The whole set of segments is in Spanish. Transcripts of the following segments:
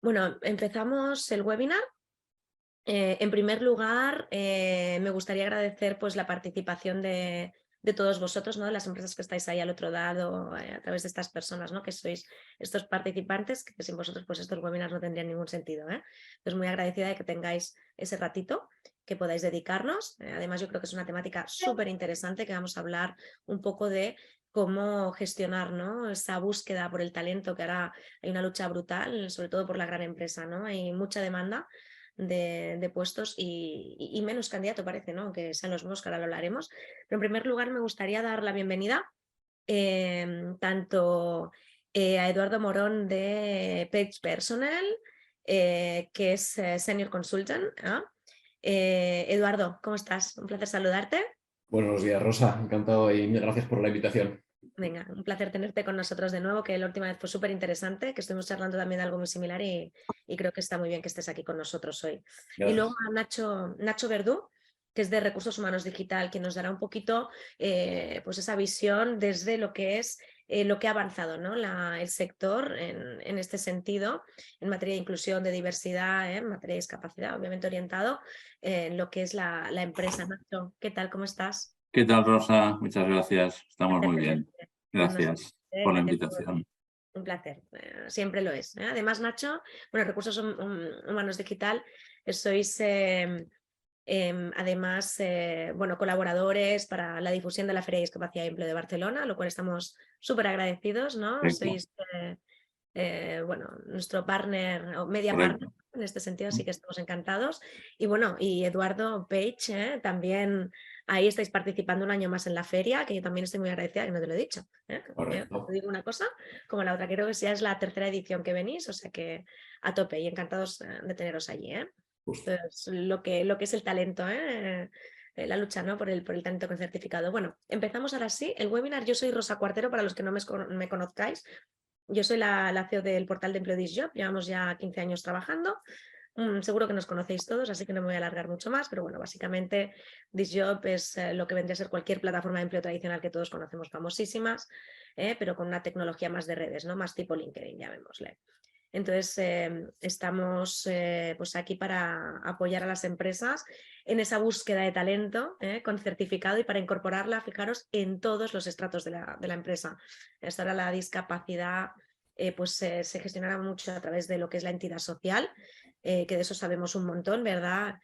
Bueno, empezamos el webinar. En primer lugar, me gustaría agradecer pues, la participación de todos vosotros, ¿no? De las empresas que estáis ahí al otro lado, a través de estas personas, ¿no? Que sois estos participantes, que sin vosotros pues, estos webinars no tendrían ningún sentido. Entonces, muy agradecida de que tengáis ese ratito que podáis dedicarnos. Además, yo creo que es una temática súper interesante que vamos a hablar un poco de cómo gestionar, ¿no? Esa búsqueda por el talento, que ahora hay una lucha brutal, sobre todo por la gran empresa, ¿no? Hay mucha demanda de puestos y menos candidato parece, ¿no? Aunque sean los mismos, que ahora lo hablaremos. Pero en primer lugar me gustaría dar la bienvenida tanto a Eduardo Morón de Page Personnel, que es Senior Consultant. Eduardo, ¿cómo estás? Un placer saludarte. Buenos días, Rosa. Encantado y mil gracias por la invitación. Venga, un placer tenerte con nosotros de nuevo, que la última vez fue súper interesante, que estuvimos charlando también de algo muy similar y creo que está muy bien que estés aquí con nosotros hoy. Y luego Gracias. a Nacho Verdú, que es de Recursos Humanos Digital, que nos dará un poquito pues esa visión desde lo que es lo que ha avanzado, ¿no? El sector en este sentido, en materia de inclusión, de diversidad, en materia de discapacidad, obviamente orientado en lo que es la empresa. Nacho, ¿qué tal? ¿Cómo estás? ¿Qué tal, Rosa? Muchas gracias. Estamos Placer muy bien. tenerte con nosotros, Gracias por la que tengo invitación. un placer, siempre lo es. Además, Nacho, bueno, Recursos Humanos Digital, sois además, bueno, colaboradores para la difusión de la Feria de Discapacidad y Empleo de Barcelona, lo cual estamos súper agradecidos, ¿no? Correcto, Sois, bueno, nuestro partner o media partner correcto. en este sentido, así que estamos encantados. Y bueno, y Eduardo Page, también ahí estáis participando un año más en la feria, que yo también estoy muy agradecida, que no te lo he dicho. Te Correcto. digo una cosa como la otra, creo que ya es la tercera edición que venís, o sea que a tope y encantados de teneros allí. Justo. Entonces, lo que es el talento, la lucha, ¿no? por el talento con certificado. Bueno, empezamos ahora sí. El webinar, yo soy Rosa Cuartero, para los que no me conozcáis. Yo soy la CEO del portal de empleo Disjob, llevamos ya 15 años trabajando. Seguro que nos conocéis todos, así que no me voy a alargar mucho más, pero bueno, básicamente Disjob es lo que vendría a ser cualquier plataforma de empleo tradicional que todos conocemos, famosísimas, pero con una tecnología más de redes, ¿no? Más tipo LinkedIn, llamémosle. Entonces, estamos pues aquí para apoyar a las empresas en esa búsqueda de talento con certificado y para incorporarla, fijaros, en todos los estratos de la empresa. Hasta ahora la discapacidad pues se gestionará mucho a través de lo que es la entidad social, que de eso sabemos un montón, ¿verdad?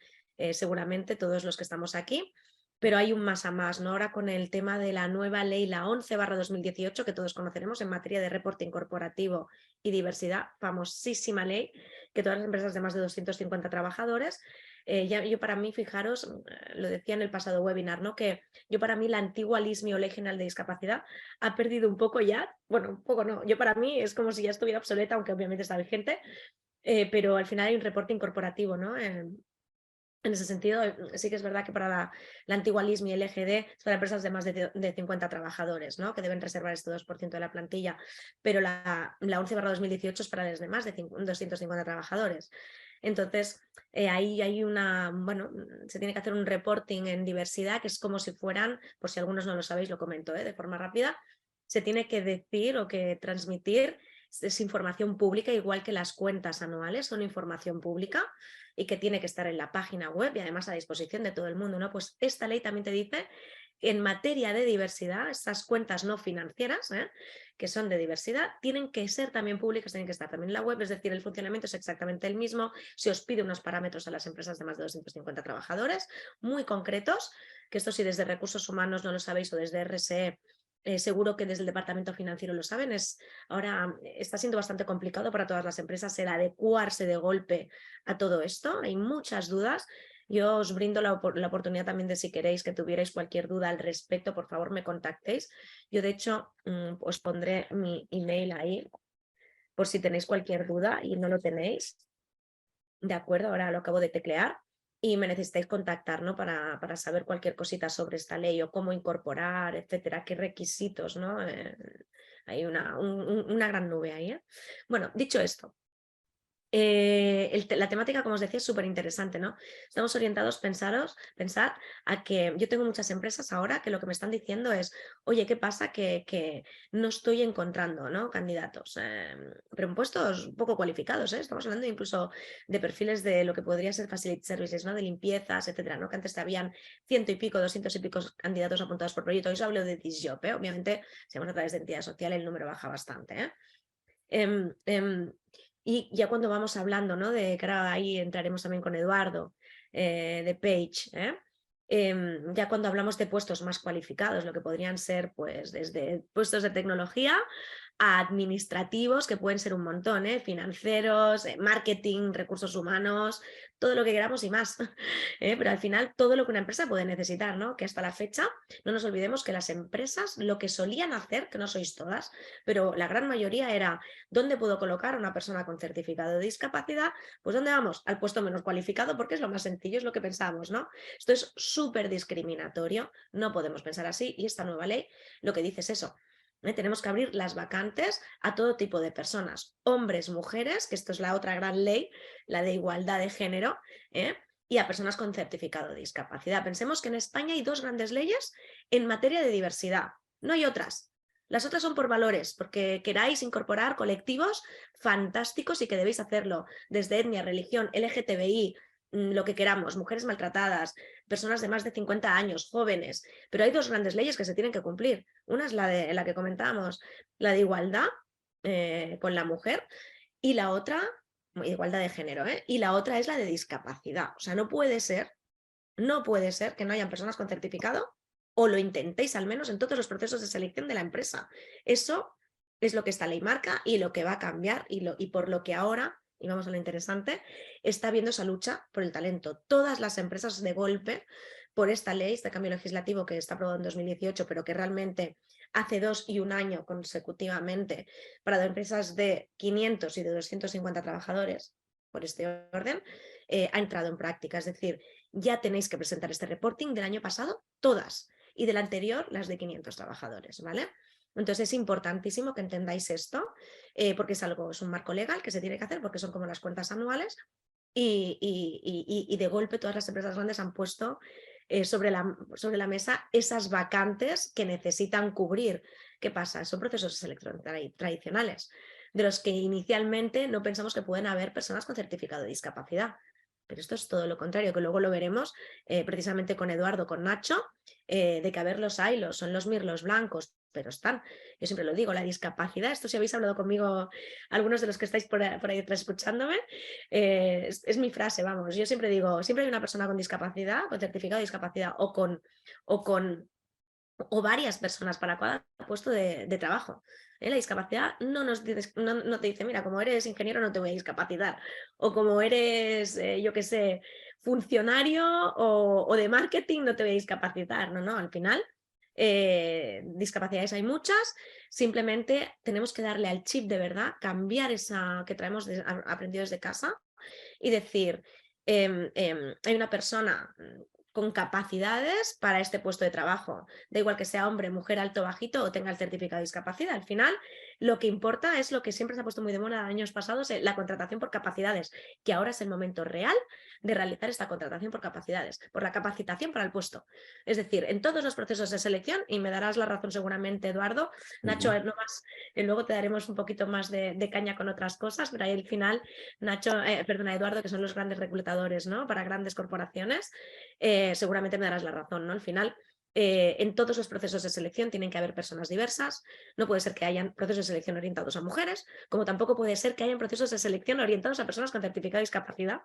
Seguramente todos los que estamos aquí. Pero hay un más a más, ¿no? Ahora con el tema de la nueva ley, la 11/2018, que todos conoceremos en materia de reporting corporativo y diversidad, famosísima ley, que todas las empresas de más de 250 trabajadores, yo para mí, fijaros, lo decía en el pasado webinar, ¿no? Que yo para mí la antigua LISMI o Ley General de Discapacidad ha perdido un poco ya, bueno, un poco no, yo para mí es como si ya estuviera obsoleta, aunque obviamente está vigente, pero al final hay un reporting corporativo, ¿no? En ese sentido, sí que es verdad que para la antigua LISM y el EGD es para empresas de más de 50 trabajadores, ¿no? Que deben reservar este 2% de la plantilla, pero la 11/2018 es para las de más de 250 trabajadores. Entonces, ahí hay bueno, se tiene que hacer un reporting en diversidad, que es como si fueran, por si algunos no lo sabéis, lo comento de forma rápida, se tiene que decir o que transmitir, es información pública, igual que las cuentas anuales son información pública y que tiene que estar en la página web y además a disposición de todo el mundo, ¿no? Pues esta ley también te dice que en materia de diversidad, estas cuentas no financieras, que son de diversidad, tienen que ser también públicas, tienen que estar también en la web, es decir, el funcionamiento es exactamente el mismo, se os pide unos parámetros a las empresas de más de 250 trabajadores, muy concretos, que esto si desde recursos humanos no lo sabéis o desde RSE, seguro que desde el departamento financiero lo saben, ahora está siendo bastante complicado para todas las empresas el adecuarse de golpe a todo esto, hay muchas dudas. Yo os brindo la oportunidad también de, si queréis, que tuvierais cualquier duda al respecto, por favor me contactéis. Yo de hecho os pondré mi email ahí por si tenéis cualquier duda y no lo tenéis. De acuerdo, ahora lo acabo de teclear y me necesitáis contactar, ¿no? Para saber cualquier cosita sobre esta ley o cómo incorporar, etcétera, qué requisitos, ¿no? Hay una gran nube ahí. Bueno, dicho esto, La temática, como os decía, es súper interesante, ¿no? Estamos orientados, pensar a que yo tengo muchas empresas ahora que lo que me están diciendo es, oye, ¿qué pasa? Que no estoy encontrando, ¿no? Candidatos, pero en puestos poco cualificados, ¿eh? Estamos hablando incluso de perfiles de lo que podría ser facility services, ¿no? De limpiezas, etcétera, ¿no? Que antes habían 100 y pico, 200 y pico candidatos apuntados por proyecto. Hoy os hablo de this job, ¿eh? Obviamente, si vamos a través de entidad social, el número baja bastante, ¿eh? Y ya cuando vamos hablando, ¿no? De que ahora ahí entraremos también con Eduardo, de Page, ya cuando hablamos de puestos más cualificados, lo que podrían ser pues desde puestos de tecnología a administrativos, que pueden ser un montón, financieros, marketing, recursos humanos, todo lo que queramos y más. Pero al final todo lo que una empresa puede necesitar, ¿no? Que hasta la fecha no nos olvidemos que las empresas lo que solían hacer, que no sois todas, pero la gran mayoría era ¿dónde puedo colocar a una persona con certificado de discapacidad? Pues ¿dónde vamos? Al puesto menos cualificado, porque es lo más sencillo, es lo que pensamos, ¿no? Esto es súper discriminatorio, no podemos pensar así y esta nueva ley lo que dice es eso. Tenemos que abrir las vacantes a todo tipo de personas, hombres, mujeres, que esto es la otra gran ley, la de igualdad de género, y a personas con certificado de discapacidad. Pensemos que en España hay dos grandes leyes en materia de diversidad, no hay otras. Las otras son por valores, porque queráis incorporar colectivos fantásticos y que debéis hacerlo, desde etnia, religión, LGTBI, lo que queramos, mujeres maltratadas, personas de más de 50 años, jóvenes, pero hay dos grandes leyes que se tienen que cumplir. Una es la que comentábamos, la de igualdad con la mujer, y la otra, igualdad de género, y la otra es la de discapacidad. O sea, no puede ser que no hayan personas con certificado o lo intentéis al menos en todos los procesos de selección de la empresa. Eso es lo que esta ley marca y lo que va a cambiar y por lo que ahora, y vamos a lo interesante, está habiendo esa lucha por el talento. Todas las empresas de golpe, por esta ley, este cambio legislativo que está aprobado en 2018, pero que realmente hace 2 y 1 año consecutivamente para empresas de 500 y de 250 trabajadores, por este orden, ha entrado en práctica. Es decir, ya tenéis que presentar este reporting del año pasado, todas, y del anterior, las de 500 trabajadores, ¿vale? Entonces es importantísimo que entendáis esto, porque es un marco legal que se tiene que hacer, porque son como las cuentas anuales, y de golpe todas las empresas grandes han puesto sobre la mesa esas vacantes que necesitan cubrir. ¿Qué pasa? Son procesos de selección tradicionales, de los que inicialmente no pensamos que pueden haber personas con certificado de discapacidad. Pero esto es todo lo contrario, que luego lo veremos precisamente con Eduardo, con Nacho, de que a ver los haylos, son los mirlos blancos, pero están, yo siempre lo digo, la discapacidad, esto si habéis hablado conmigo, algunos de los que estáis por ahí detrás escuchándome, es mi frase, vamos, yo siempre digo, siempre hay una persona con discapacidad, con certificado de discapacidad o varias personas para cada puesto de trabajo. La discapacidad no te dice, mira, como eres ingeniero no te voy a discapacitar, o como eres, yo qué sé, funcionario o de marketing no te voy a discapacitar. No, al final, discapacidades hay muchas, simplemente tenemos que darle al chip de verdad, cambiar esa que traemos aprendido desde casa y decir, hay una persona con capacidades para este puesto de trabajo. Da igual que sea hombre, mujer, alto, bajito o tenga el certificado de discapacidad. Al final, lo que importa es lo que siempre se ha puesto muy de moda años pasados, la contratación por capacidades, que ahora es el momento real de realizar esta contratación por capacidades, por la capacitación para el puesto. Es decir, en todos los procesos de selección, y me darás la razón seguramente, Eduardo, Nacho, no más, luego te daremos un poquito más de caña con otras cosas, pero ahí al final, Eduardo, que son los grandes reclutadores, ¿no? Para grandes corporaciones, seguramente me darás la razón, ¿no? Al final, en todos los procesos de selección tienen que haber personas diversas, no puede ser que hayan procesos de selección orientados a mujeres, como tampoco puede ser que hayan procesos de selección orientados a personas con certificado de discapacidad,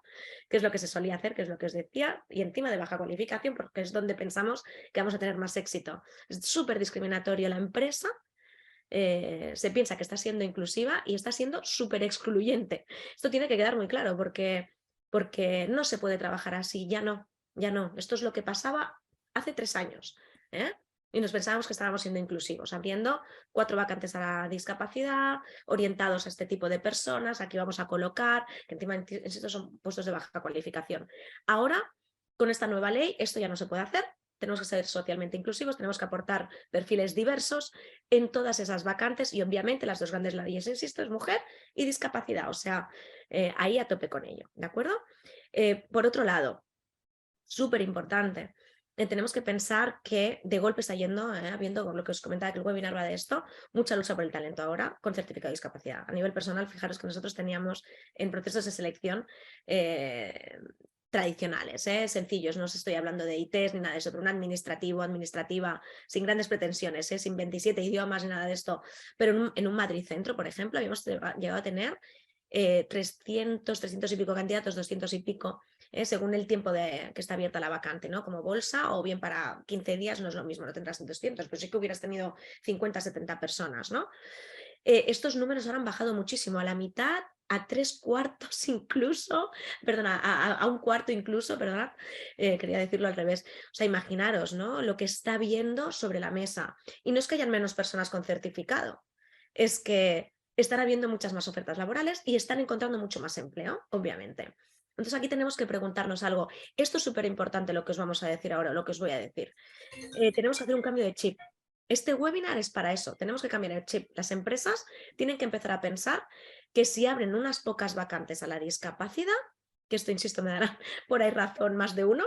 que es lo que se solía hacer, que es lo que os decía, y encima de baja cualificación, porque es donde pensamos que vamos a tener más éxito. Es súper discriminatorio la empresa. Se piensa que está siendo inclusiva y está siendo súper excluyente. Esto tiene que quedar muy claro porque no se puede trabajar así, ya no. Esto es lo que pasaba hace 3 años. Y nos pensábamos que estábamos siendo inclusivos, abriendo 4 vacantes a la discapacidad, orientados a este tipo de personas, aquí vamos a colocar, que encima estos son puestos de baja cualificación. Ahora, con esta nueva ley, esto ya no se puede hacer. tenemos que ser socialmente inclusivos, tenemos que aportar perfiles diversos en todas esas vacantes y obviamente las dos grandes leyes, insisto, es mujer y discapacidad, o sea, ahí a tope con ello, ¿de acuerdo? Por otro lado, súper importante, tenemos que pensar que de golpe está yendo, viendo lo que os comentaba que el webinar va de esto, mucha lucha por el talento ahora con certificado de discapacidad. A nivel personal, fijaros que nosotros teníamos en procesos de selección tradicionales, sencillos, no os estoy hablando de ITs ni nada de eso, pero un administrativo, administrativa, sin grandes pretensiones, sin 27 idiomas ni nada de esto, pero en un Madrid Centro, por ejemplo, habíamos llegado a tener 300 y pico candidatos, 200 y pico, según el tiempo que está abierta la vacante, ¿no? Como bolsa o bien para 15 días no es lo mismo, no tendrás 200, pero sí que hubieras tenido 50, 70 personas, ¿no? Estos números ahora han bajado muchísimo, a la mitad, a 3/4 incluso, perdona, a un cuarto incluso, perdona, quería decirlo al revés. O sea, imaginaros, ¿no? Lo que está viendo sobre la mesa. Y no es que hayan menos personas con certificado, es que están habiendo muchas más ofertas laborales y están encontrando mucho más empleo, obviamente. Entonces aquí tenemos que preguntarnos algo. Esto es súper importante lo que os vamos a decir ahora, lo que os voy a decir. Tenemos que hacer un cambio de chip. Este webinar es para eso, tenemos que cambiar el chip. Las empresas tienen que empezar a pensar que si abren unas pocas vacantes a la discapacidad, que esto, insisto, me dará por ahí razón más de uno,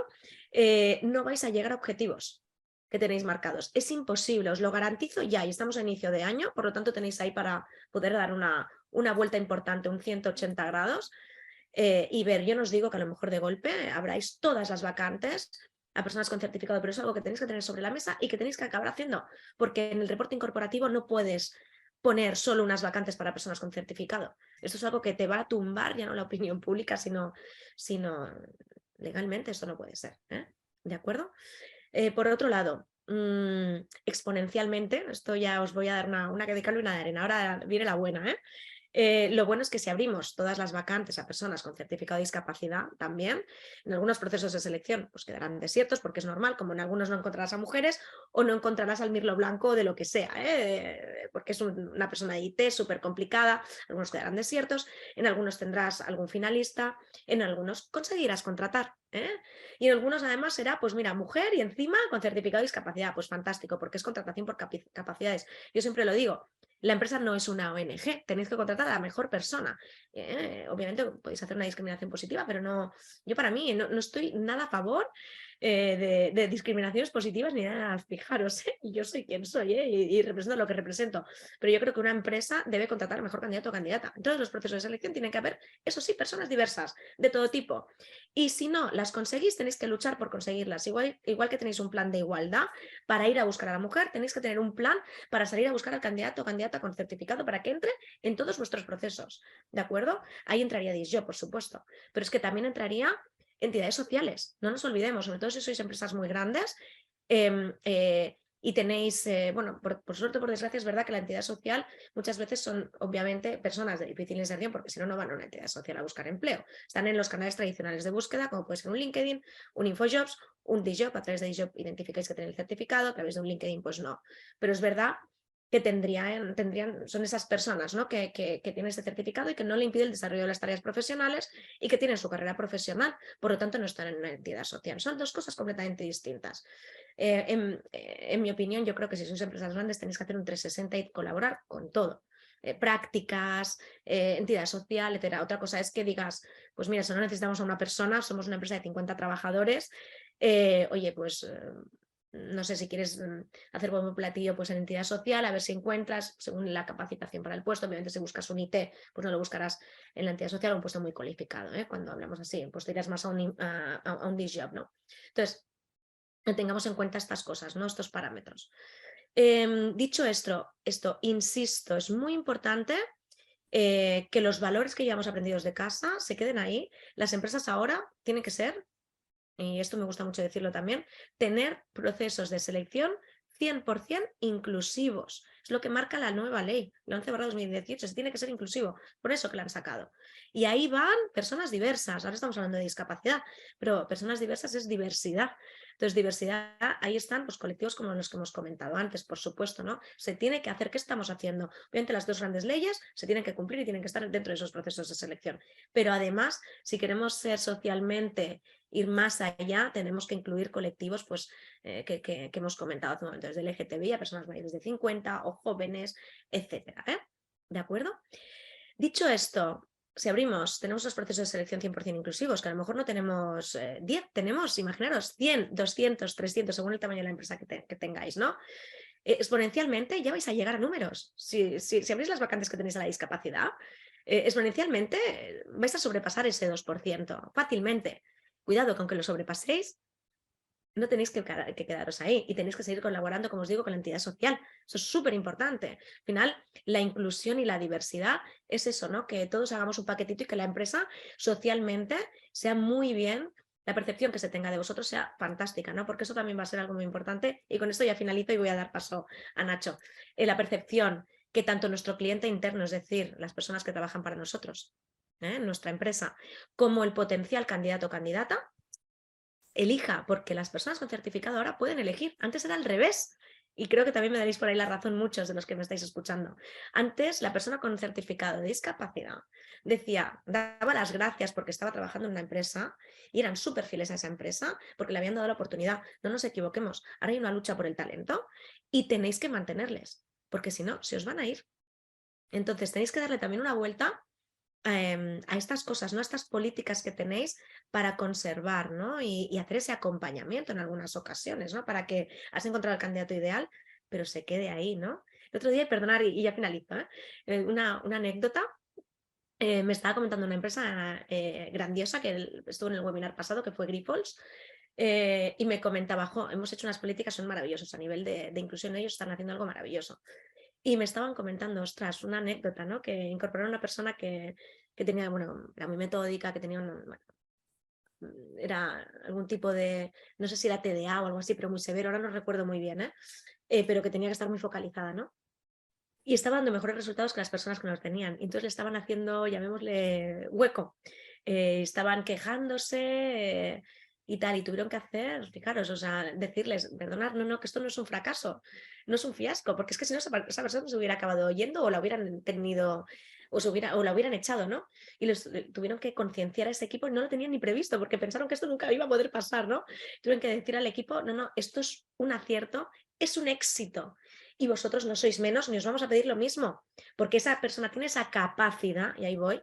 no vais a llegar a objetivos que tenéis marcados. Es imposible, os lo garantizo ya, y estamos a inicio de año, por lo tanto tenéis ahí para poder dar una vuelta importante, un 180 grados, y ver, yo no os digo que a lo mejor de golpe abráis todas las vacantes a personas con certificado, pero es algo que tenéis que tener sobre la mesa y que tenéis que acabar haciendo, porque en el reporte incorporativo no puedes poner solo unas vacantes para personas con certificado. Esto es algo que te va a tumbar ya no la opinión pública, sino legalmente esto no puede ser, ¿de acuerdo? Por otro lado, exponencialmente, esto ya os voy a dar una de cal y una de arena, ahora viene la buena, lo bueno es que si abrimos todas las vacantes a personas con certificado de discapacidad también, en algunos procesos de selección pues quedarán desiertos porque es normal, como en algunos no encontrarás a mujeres o no encontrarás al mirlo blanco o de lo que sea, porque es una persona de IT súper complicada, algunos quedarán desiertos, en algunos tendrás algún finalista, en algunos conseguirás contratar. Y en algunos además será, pues mira, mujer y encima con certificado de discapacidad, pues fantástico, porque es contratación por capacidades. Yo siempre lo digo, la empresa no es una ONG, tenéis que contratar a la mejor persona. Obviamente podéis hacer una discriminación positiva, pero no, yo para mí no estoy nada a favor de discriminaciones positivas ni nada, fijaros, yo soy quien soy y represento lo que represento, pero yo creo que una empresa debe contratar al mejor candidato o candidata. En todos los procesos de selección tienen que haber, eso sí, personas diversas, de todo tipo. Y si no las conseguís, tenéis que luchar por conseguirlas. Igual que tenéis un plan de igualdad para ir a buscar a la mujer, tenéis que tener un plan para salir a buscar al candidato o candidata con certificado para que entre en todos vuestros procesos, ¿de acuerdo? Ahí entraría DISYO, por supuesto, pero es que también entraría entidades sociales, no nos olvidemos, sobre todo si sois empresas muy grandes y tenéis, bueno, por suerte, por desgracia, es verdad que la entidad social muchas veces son obviamente personas de difícil inserción porque si no, no van a una entidad social a buscar empleo. Están en los canales tradicionales de búsqueda, como puede ser un LinkedIn, un InfoJobs, un DJob. A través de DJob identificáis que tenéis el certificado, a través de un LinkedIn pues no. Pero es verdad que son esas personas, ¿no? que tienen este certificado y que no le impide el desarrollo de las tareas profesionales y que tienen su carrera profesional, por lo tanto no están en una entidad social. Son dos cosas completamente distintas. En mi opinión, yo creo que si sois empresas grandes tenéis que hacer un 360 y colaborar con todo. Prácticas, entidad social, etc. Otra cosa es que digas, pues mira, si no necesitamos a una persona, somos una empresa de 50 trabajadores, oye, pues no sé si quieres hacer buen platillo pues en entidad social, a ver si encuentras, según la capacitación para el puesto, obviamente si buscas un IT, pues no lo buscarás en la entidad social, un puesto muy cualificado, cuando hablamos así, pues te irás más a un DISJob, ¿no? Entonces, tengamos en cuenta estas cosas, ¿no? Estos parámetros. Dicho esto, insisto, es muy importante que los valores que llevamos aprendidos de casa se queden ahí. Las empresas ahora tienen que ser, y esto me gusta mucho decirlo también, tener procesos de selección 100% inclusivos. Es lo que marca la nueva ley, la 11/2018, se tiene que ser inclusivo, por eso que la han sacado. Y ahí van personas diversas, ahora estamos hablando de discapacidad, pero personas diversas es diversidad. Entonces, diversidad, ahí están los colectivos como los que hemos comentado antes, por supuesto, ¿no? Se tiene que hacer, ¿qué estamos haciendo? Obviamente las dos grandes leyes se tienen que cumplir y tienen que estar dentro de esos procesos de selección. Pero además, si queremos ser socialmente ir más allá, tenemos que incluir colectivos pues, que hemos comentado hace un momento, desde el LGTBI a personas mayores de 50 o jóvenes, etcétera, ¿eh? ¿De acuerdo? Dicho esto, si abrimos, tenemos los procesos de selección 100% inclusivos, que a lo mejor no tenemos 10, tenemos, imaginaros, 100, 200, 300, según el tamaño de la empresa que tengáis, ¿no? Exponencialmente ya vais a llegar a números. Si abrís las vacantes que tenéis a la discapacidad, exponencialmente vais a sobrepasar ese 2%, fácilmente. Cuidado, que aunque lo sobrepaséis, no tenéis que quedaros ahí y tenéis que seguir colaborando, como os digo, con la entidad social. Eso es súper importante. Al final, la inclusión y la diversidad es eso, ¿no? Que todos hagamos un paquetito y que la empresa socialmente sea muy bien, la percepción que se tenga de vosotros sea fantástica, ¿no? Porque eso también va a ser algo muy importante. Y con esto ya finalizo y voy a dar paso a Nacho. La percepción que tanto nuestro cliente interno, es decir, las personas que trabajan para nosotros, en nuestra empresa, como el potencial candidato o candidata, elija, porque las personas con certificado ahora pueden elegir. Antes era al revés. Y creo que también me daréis por ahí la razón muchos de los que me estáis escuchando. Antes, la persona con certificado de discapacidad daba las gracias porque estaba trabajando en una empresa y eran súper fieles a esa empresa porque le habían dado la oportunidad. No nos equivoquemos. Ahora hay una lucha por el talento y tenéis que mantenerles, porque si no, se os van a ir. Entonces, tenéis que darle también una vuelta a estas cosas, ¿no? A estas políticas que tenéis para conservar, ¿no? Y hacer ese acompañamiento en algunas ocasiones, ¿no? Para que has encontrado el candidato ideal, pero se quede ahí, ¿no? El otro día, perdonar y ya finalizo, una anécdota. Me estaba comentando una empresa grandiosa que estuvo en el webinar pasado, que fue Grifols, y me comentaba, hemos hecho unas políticas, son maravillosas a nivel de inclusión, ellos están haciendo algo maravilloso. Y me estaban comentando, ostras, una anécdota, ¿no? Que incorporaron una persona que tenía, bueno, era muy metódica, que tenía era algún tipo de, no sé si era TDA o algo así, pero muy severo, ahora no recuerdo muy bien, pero que tenía que estar muy focalizada, ¿no? Y estaba dando mejores resultados que las personas que no los tenían. Y entonces le estaban haciendo, llamémosle, hueco. Estaban quejándose y tal, y tuvieron que hacer, fijaros, o sea, decirles, perdonad, no, que esto no es un fracaso, no es un fiasco, porque es que si no esa persona se hubiera acabado oyendo o la hubieran tenido, o la hubieran echado, ¿no? Y tuvieron que concienciar a ese equipo y no lo tenían ni previsto, porque pensaron que esto nunca iba a poder pasar, ¿no? Tuvieron que decir al equipo, no, esto es un acierto, es un éxito. Y vosotros no sois menos ni os vamos a pedir lo mismo, porque esa persona tiene esa capacidad, y ahí voy,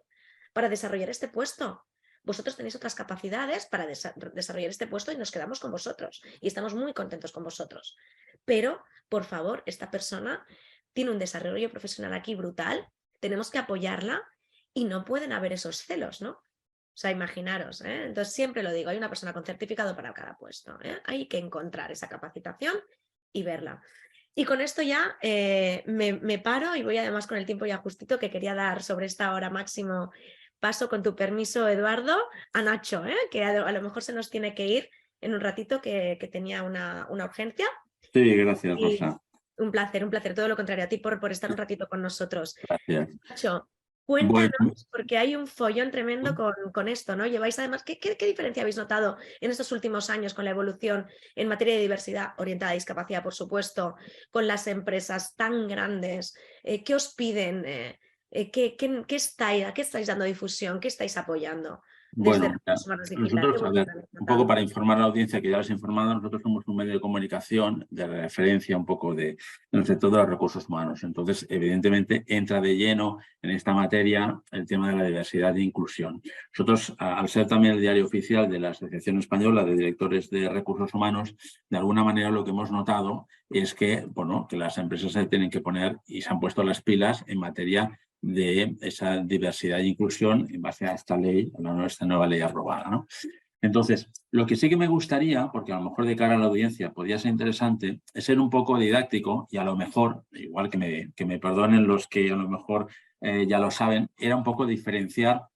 para desarrollar este puesto. Vosotros tenéis otras capacidades para desarrollar este puesto y nos quedamos con vosotros y estamos muy contentos con vosotros. Pero, por favor, esta persona tiene un desarrollo profesional aquí brutal, tenemos que apoyarla y no pueden haber esos celos, ¿no? O sea, imaginaros, Entonces siempre lo digo, hay una persona con certificado para cada puesto, hay que encontrar esa capacitación y verla. Y con esto ya me paro y voy además con el tiempo ya justito que quería dar sobre esta hora máximo. Paso con tu permiso, Eduardo, a Nacho, que a lo mejor se nos tiene que ir en un ratito que tenía una urgencia. Sí, gracias, Y Rosa. un placer, todo lo contrario a ti por estar un ratito con nosotros. Gracias. Nacho, Bueno, cuéntanos, porque hay un follón tremendo con esto, ¿no? Lleváis además, ¿qué diferencia habéis notado en estos últimos años con la evolución en materia de diversidad orientada a discapacidad, por supuesto, con las empresas tan grandes? ¿Qué os piden? ¿Qué estáis dando difusión? ¿Qué estáis apoyando? Desde bueno, Recursos Humanos Digital. nosotros, a ver, un poco para informar a la audiencia que ya les he informado, nosotros somos un medio de comunicación de referencia un poco en el sector de los recursos humanos. Entonces, evidentemente, entra de lleno en esta materia el tema de la diversidad e inclusión. Nosotros, al ser también el diario oficial de la Asociación Española de Directores de Recursos Humanos, de alguna manera lo que hemos notado es que, bueno, que las empresas se tienen que poner y se han puesto las pilas en materia de esa diversidad e inclusión en base a esta ley, a esta nueva ley aprobada, ¿no? Entonces, lo que sí que me gustaría, porque a lo mejor de cara a la audiencia podría ser interesante, es ser un poco didáctico y a lo mejor, igual que me perdonen los que a lo mejor ya lo saben, era un poco diferenciar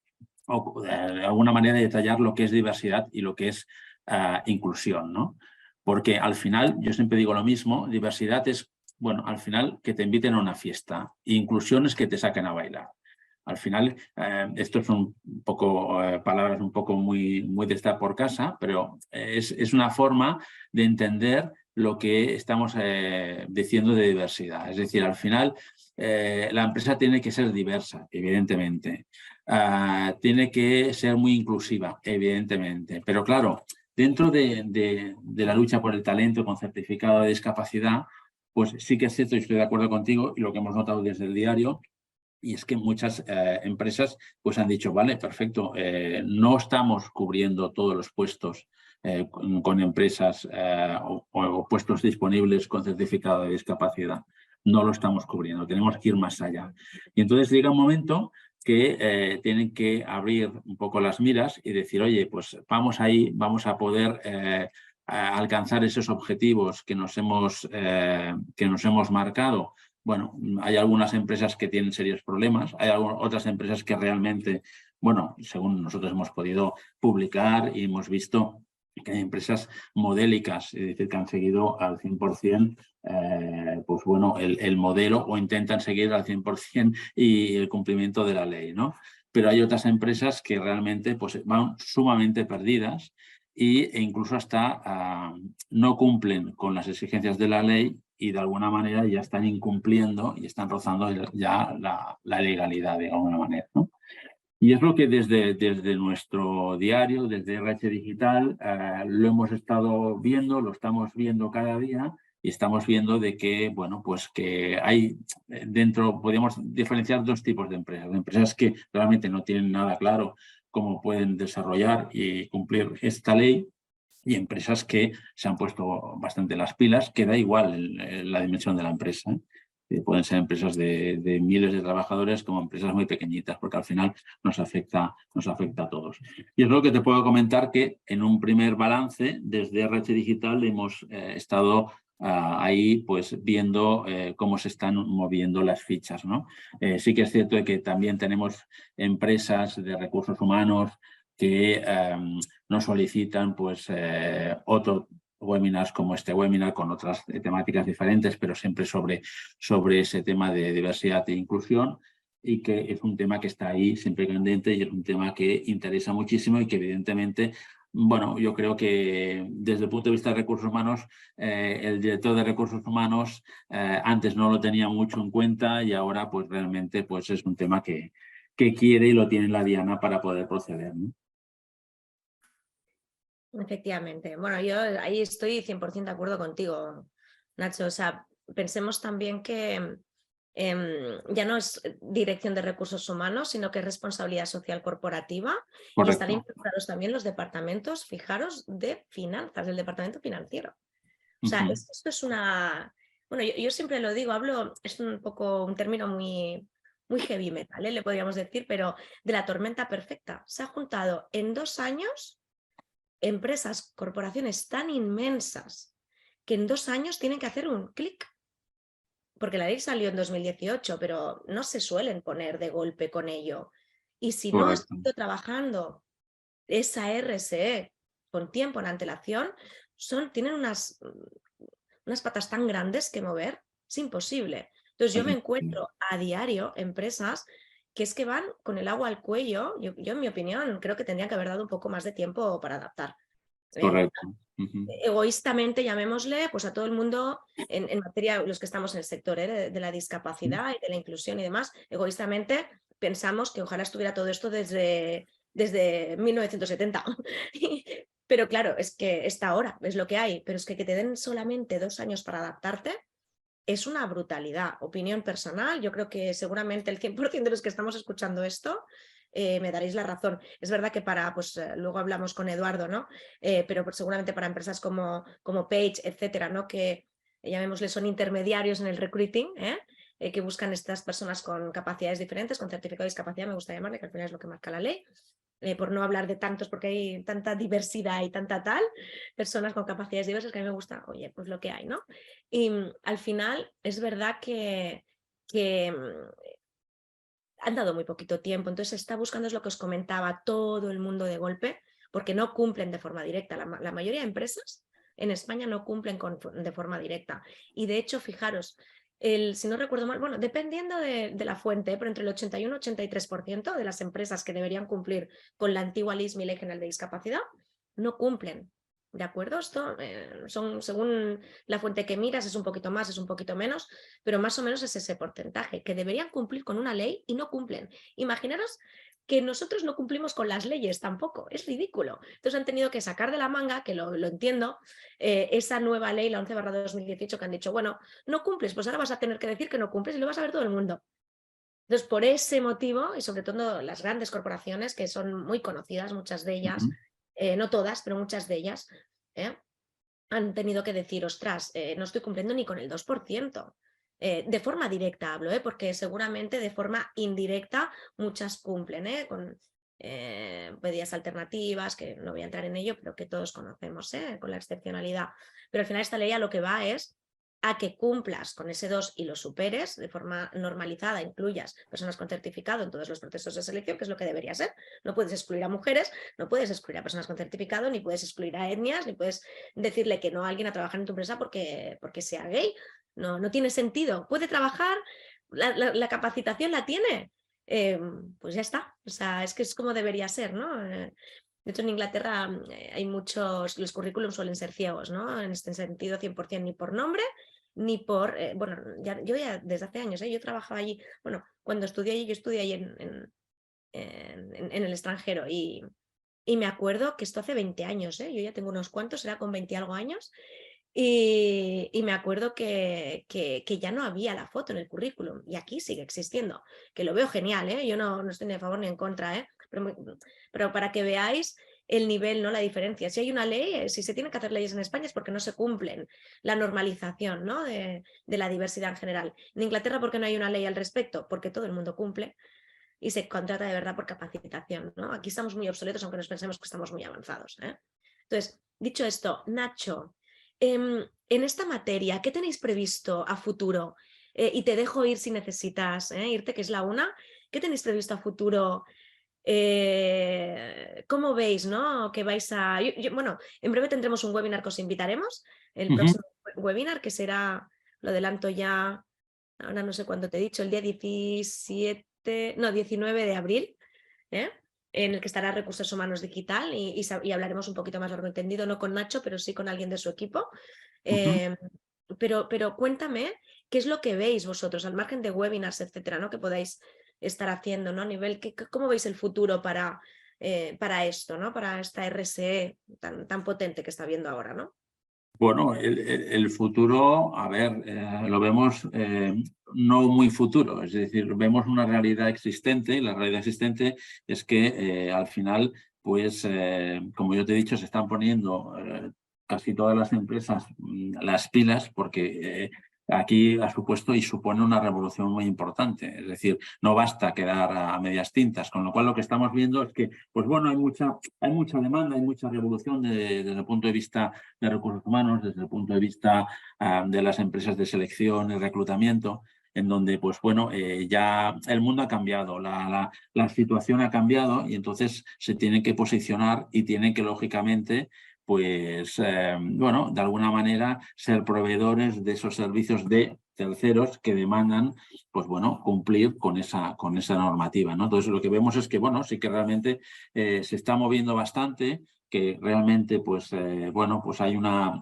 o de alguna manera detallar lo que es diversidad y lo que es inclusión, ¿no? Porque al final, yo siempre digo lo mismo, diversidad es, bueno, al final que te inviten a una fiesta, inclusión es que te saquen a bailar. Al final, esto son un poco palabras un poco muy de estar por casa, pero es una forma de entender lo que estamos diciendo de diversidad. Es decir, al final, la empresa tiene que ser diversa, evidentemente. Tiene que ser muy inclusiva, evidentemente. Pero claro, dentro de la lucha por el talento con certificado de discapacidad, pues sí que es cierto y estoy de acuerdo contigo, y lo que hemos notado desde el diario, y es que muchas empresas pues han dicho, vale, perfecto, no estamos cubriendo todos los puestos con empresas o puestos disponibles con certificado de discapacidad. No lo estamos cubriendo, tenemos que ir más allá. Y entonces llega un momento que tienen que abrir un poco las miras y decir, oye, pues vamos ahí, vamos a poder a alcanzar esos objetivos que nos hemos marcado. Bueno, hay algunas empresas que tienen serios problemas, hay otras empresas que realmente, bueno, según nosotros hemos podido publicar y hemos visto que hay empresas modélicas, es decir, que han seguido al 100% pues bueno, el modelo o intentan seguir al 100% y el cumplimiento de la ley, ¿no? Pero hay otras empresas que realmente pues, van sumamente perdidas e incluso hasta no cumplen con las exigencias de la ley y de alguna manera ya están incumpliendo y están rozando ya la legalidad de alguna manera, ¿no? Y es lo que desde nuestro diario, desde RH Digital, lo hemos estado viendo, lo estamos viendo cada día y estamos viendo de que, bueno, pues que hay dentro, podríamos diferenciar dos tipos de empresas que realmente no tienen nada claro cómo pueden desarrollar y cumplir esta ley, y empresas que se han puesto bastante las pilas, que da igual la dimensión de la empresa, ¿eh? Pueden ser empresas de miles de trabajadores como empresas muy pequeñitas, porque al final nos afecta a todos. Y es lo que te puedo comentar, que en un primer balance desde RH Digital hemos estado ahí pues viendo cómo se están moviendo las fichas, ¿no? Sí que es cierto que también tenemos empresas de recursos humanos que nos solicitan pues otro webinars como este webinar con otras temáticas diferentes, pero siempre sobre ese tema de diversidad e inclusión, y que es un tema que está ahí siempre candente y es un tema que interesa muchísimo y que evidentemente, bueno, yo creo que desde el punto de vista de recursos humanos, el director de recursos humanos antes no lo tenía mucho en cuenta y ahora pues realmente pues es un tema que quiere y lo tiene en la diana para poder proceder, ¿no? Efectivamente. Bueno, yo ahí estoy 100% de acuerdo contigo, Nacho. O sea, pensemos también que ya no es dirección de recursos humanos, sino que es responsabilidad social corporativa. Y están Correcto. involucrados también los departamentos, fijaros, de finanzas, del departamento financiero. O sea, esto es una... Bueno, yo siempre lo digo, es un poco un término muy, muy heavy metal, le podríamos decir, pero de la tormenta perfecta. Se ha juntado en 2 años empresas, corporaciones tan inmensas que en 2 años tienen que hacer un clic. Porque la ley salió en 2018, pero no se suelen poner de golpe con ello. Y si no has Correcto. estado trabajando esa RSE con tiempo en antelación, tienen unas patas tan grandes que mover, es imposible. Entonces yo me encuentro a diario empresas que es que van con el agua al cuello. Yo en mi opinión creo que tendrían que haber dado un poco más de tiempo para adaptar. Correcto. Egoístamente, llamémosle, pues a todo el mundo en materia, los que estamos en el sector de la discapacidad y de la inclusión y demás, egoístamente pensamos que ojalá estuviera todo esto desde 1970. Pero claro, es que esta ahora es lo que hay, pero es que te den solamente 2 años para adaptarte es una brutalidad. Opinión personal, yo creo que seguramente el 100% de los que estamos escuchando esto me daréis la razón. Es verdad que pues luego hablamos con Eduardo, ¿no? Pero pues, seguramente para empresas como Page, etcétera, ¿no? Que llamémosle son intermediarios en el recruiting, que buscan estas personas con capacidades diferentes, con certificado de discapacidad, me gusta llamarle, que al final es lo que marca la ley. Por no hablar de tantos, porque hay tanta diversidad y tanta tal, personas con capacidades diversas, que a mí me gusta, oye, pues lo que hay, ¿no? Y al final es verdad que han dado muy poquito tiempo, entonces se está buscando, es lo que os comentaba, todo el mundo de golpe, porque no cumplen de forma directa. La mayoría de empresas en España no cumplen de forma directa. Y de hecho, fijaros, si no recuerdo mal, bueno, dependiendo de la fuente, pero entre el 81 y 83% de las empresas que deberían cumplir con la antigua Ley General de Discapacidad no cumplen. ¿De acuerdo? Esto son, según la fuente que miras, es un poquito más, es un poquito menos, pero más o menos es ese porcentaje, que deberían cumplir con una ley y no cumplen. Imaginaros que nosotros no cumplimos con las leyes tampoco, es ridículo. Entonces han tenido que sacar de la manga, que lo entiendo, esa nueva ley, la 11/2018, que han dicho, bueno, no cumples, pues ahora vas a tener que decir que no cumples y lo vas a ver todo el mundo. Entonces, por ese motivo, y sobre todo las grandes corporaciones, que son muy conocidas, muchas de ellas, no todas, pero muchas de ellas, han tenido que decir, ostras, no estoy cumpliendo ni con el 2%. De forma directa hablo, porque seguramente de forma indirecta muchas cumplen, con medidas alternativas, que no voy a entrar en ello, pero que todos conocemos, con la excepcionalidad. Pero al final esta ley a lo que va es a que cumplas con ese 2 y lo superes de forma normalizada, incluyas personas con certificado en todos los procesos de selección, que es lo que debería ser. No puedes excluir a mujeres, no puedes excluir a personas con certificado, ni puedes excluir a etnias, ni puedes decirle que no a alguien a trabajar en tu empresa porque sea gay. No tiene sentido. Puede trabajar, la capacitación la tiene. Pues ya está. O sea, es que es como debería ser, ¿no? De hecho, en Inglaterra hay muchos, los currículums suelen ser ciegos, ¿no? En este sentido, 100% ni por nombre, ni por, bueno, yo ya desde hace años, yo trabajaba allí, bueno, cuando estudié allí, yo estudié allí en el extranjero y me acuerdo que esto hace 20 años, yo ya tengo unos cuantos, era con 20 y algo años, y me acuerdo que ya no había la foto en el currículum y aquí sigue existiendo, que lo veo genial, yo no estoy ni a favor ni en contra, pero para que veáis el nivel, ¿no? La diferencia. Si hay una ley, si se tienen que hacer leyes en España es porque no se cumplen la normalización, ¿no? de la diversidad en general. En Inglaterra, ¿por qué no hay una ley al respecto? Porque todo el mundo cumple y se contrata de verdad por capacitación, ¿no? Aquí estamos muy obsoletos, aunque nos pensemos que estamos muy avanzados. Entonces, dicho esto, Nacho, en esta materia, ¿qué tenéis previsto a futuro? Y te dejo ir si necesitas irte, que es la una. ¿Qué tenéis previsto a futuro? ¿Cómo veis, no? Que vais a... bueno, en breve tendremos un webinar que os invitaremos, el próximo webinar, que será, lo adelanto ya, ahora no sé cuándo te he dicho, el día 19 de abril, en el que estará Recursos Humanos Digital y hablaremos un poquito más largo entendido, no con Nacho, pero sí con alguien de su equipo. Pero cuéntame, ¿qué es lo que veis vosotros, al margen de webinars, etcétera, ¿no? Que podáis estar haciendo, ¿no? A nivel, ¿cómo veis el futuro para esto, ¿no? Para esta RSE tan potente que está viendo ahora, ¿no? Bueno, el futuro, a ver, lo vemos no muy futuro, es decir, vemos una realidad existente y la realidad existente es que al final, pues, como yo te he dicho, se están poniendo casi todas las empresas las pilas porque aquí ha supuesto y supone una revolución muy importante. Es decir, no basta quedar a medias tintas, con lo cual lo que estamos viendo es que, pues bueno, hay mucha demanda, hay mucha revolución desde el punto de vista de recursos humanos, desde el punto de vista de las empresas de selección y reclutamiento, en donde, pues bueno, ya el mundo ha cambiado, la situación ha cambiado y entonces se tienen que posicionar y tienen que, lógicamente, pues, bueno, de alguna manera ser proveedores de esos servicios de terceros que demandan, pues bueno, cumplir con esa normativa, ¿no? Entonces, lo que vemos es que, bueno, sí que realmente se está moviendo bastante, que realmente, pues, bueno, pues hay una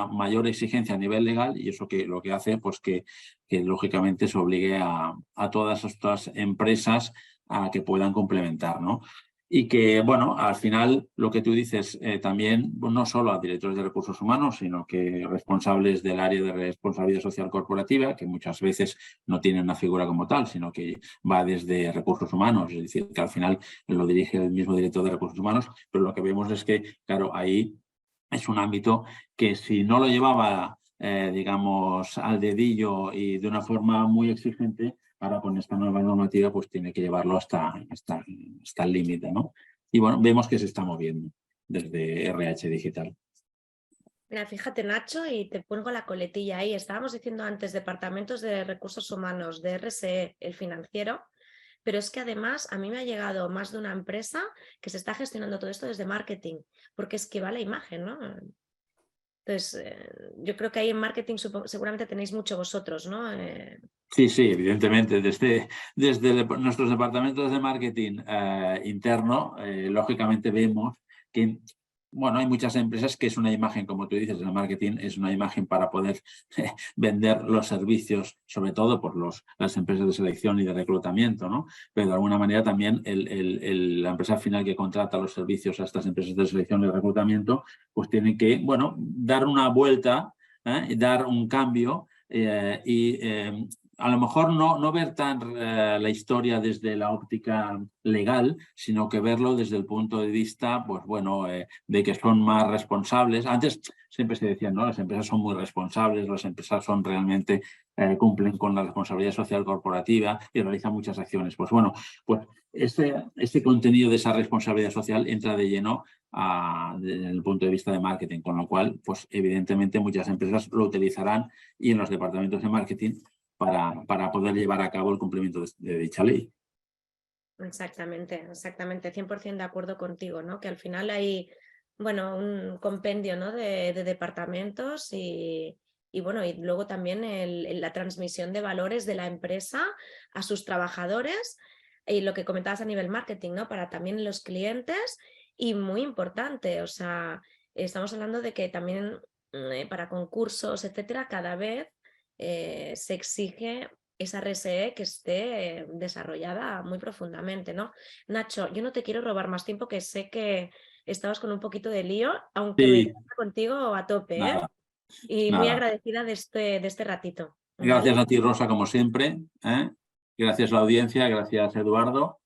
mayor exigencia a nivel legal y eso lo que hace, pues, que lógicamente se obligue a todas estas empresas a que puedan complementar, ¿no? Y que, bueno, al final lo que tú dices también, no solo a directores de recursos humanos, sino que responsables del área de responsabilidad social corporativa, que muchas veces no tienen una figura como tal, sino que va desde recursos humanos, es decir, que al final lo dirige el mismo director de recursos humanos, pero lo que vemos es que, claro, ahí es un ámbito que si no lo llevaba, digamos, al dedillo y de una forma muy exigente, ahora con esta nueva normativa pues tiene que llevarlo hasta el límite, ¿no? Y bueno, vemos que se está moviendo desde RH Digital. Mira, fíjate, Nacho, y te pongo la coletilla ahí. Estábamos diciendo antes departamentos de recursos humanos, de RSE, el financiero, pero es que además a mí me ha llegado más de una empresa que se está gestionando todo esto desde marketing, porque es que va la imagen, ¿no? Entonces, yo creo que ahí en marketing seguramente tenéis mucho vosotros, ¿no? Sí, sí, evidentemente. Desde nuestros departamentos de marketing interno, lógicamente vemos que bueno, hay muchas empresas que es una imagen, como tú dices, el marketing es una imagen para poder vender los servicios, sobre todo por las empresas de selección y de reclutamiento, ¿no? Pero de alguna manera también la empresa final que contrata los servicios a estas empresas de selección y de reclutamiento, pues tiene que, bueno, dar una vuelta, dar un cambio a lo mejor no ver tan la historia desde la óptica legal, sino que verlo desde el punto de vista, pues bueno, de que son más responsables. Antes siempre se decía, ¿no? Las empresas son muy responsables, las empresas son realmente cumplen con la responsabilidad social corporativa y realizan muchas acciones. Pues bueno, pues este contenido de esa responsabilidad social entra de lleno desde el punto de vista de marketing, con lo cual, pues evidentemente muchas empresas lo utilizarán y en los departamentos de marketing para poder llevar a cabo el cumplimiento de dicha ley. Exactamente, 100% de acuerdo contigo, ¿no? Que al final hay, bueno, un compendio, ¿no? de departamentos y bueno, y luego también la transmisión de valores de la empresa a sus trabajadores y lo que comentabas a nivel marketing, ¿no? Para también los clientes y muy importante, o sea, estamos hablando de que también para concursos, etcétera, cada vez se exige esa RSE que esté desarrollada muy profundamente, ¿no? Nacho, yo no te quiero robar más tiempo, que sé que estabas con un poquito de lío, aunque me Sí, quedo contigo a tope, ¿eh? nada, Y muy nada. agradecida de este ratito, Gracias ¿vale? a ti, Rosa, como siempre. Gracias a la audiencia, gracias, Eduardo,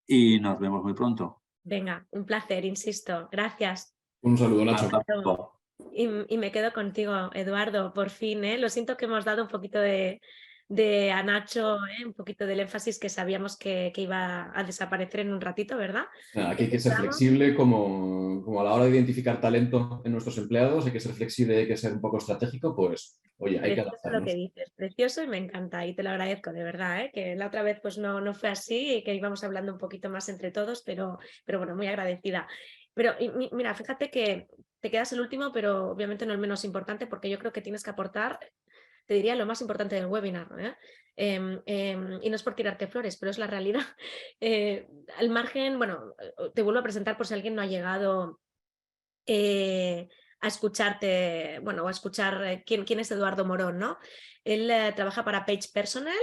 y nos vemos muy pronto. Venga, un placer, insisto. Gracias. Un saludo, Nacho. Hasta luego. Y me quedo contigo, Eduardo, por fin, ¿eh? Lo siento que hemos dado un poquito a Nacho, un poquito del énfasis que sabíamos que iba a desaparecer en un ratito, ¿verdad? Aquí hay que ser flexible como a la hora de identificar talento en nuestros empleados, hay que ser flexible, hay que ser un poco estratégico, pues oye, hay que Precioso lo que adaptarnos. dices, precioso y me encanta y te lo agradezco de verdad, ¿eh? Que la otra vez pues no fue así y que íbamos hablando un poquito más entre todos, pero bueno, muy agradecida. Pero mira, fíjate que te quedas el último, pero obviamente no el menos importante, porque yo creo que tienes que aportar, te diría, lo más importante del webinar, ¿eh? Y no es por tirarte flores, pero es la realidad. Al margen, bueno, te vuelvo a presentar por si alguien no ha llegado a escucharte, bueno, o a escuchar quién es Eduardo Morón, ¿no? Él trabaja para Page Personnel,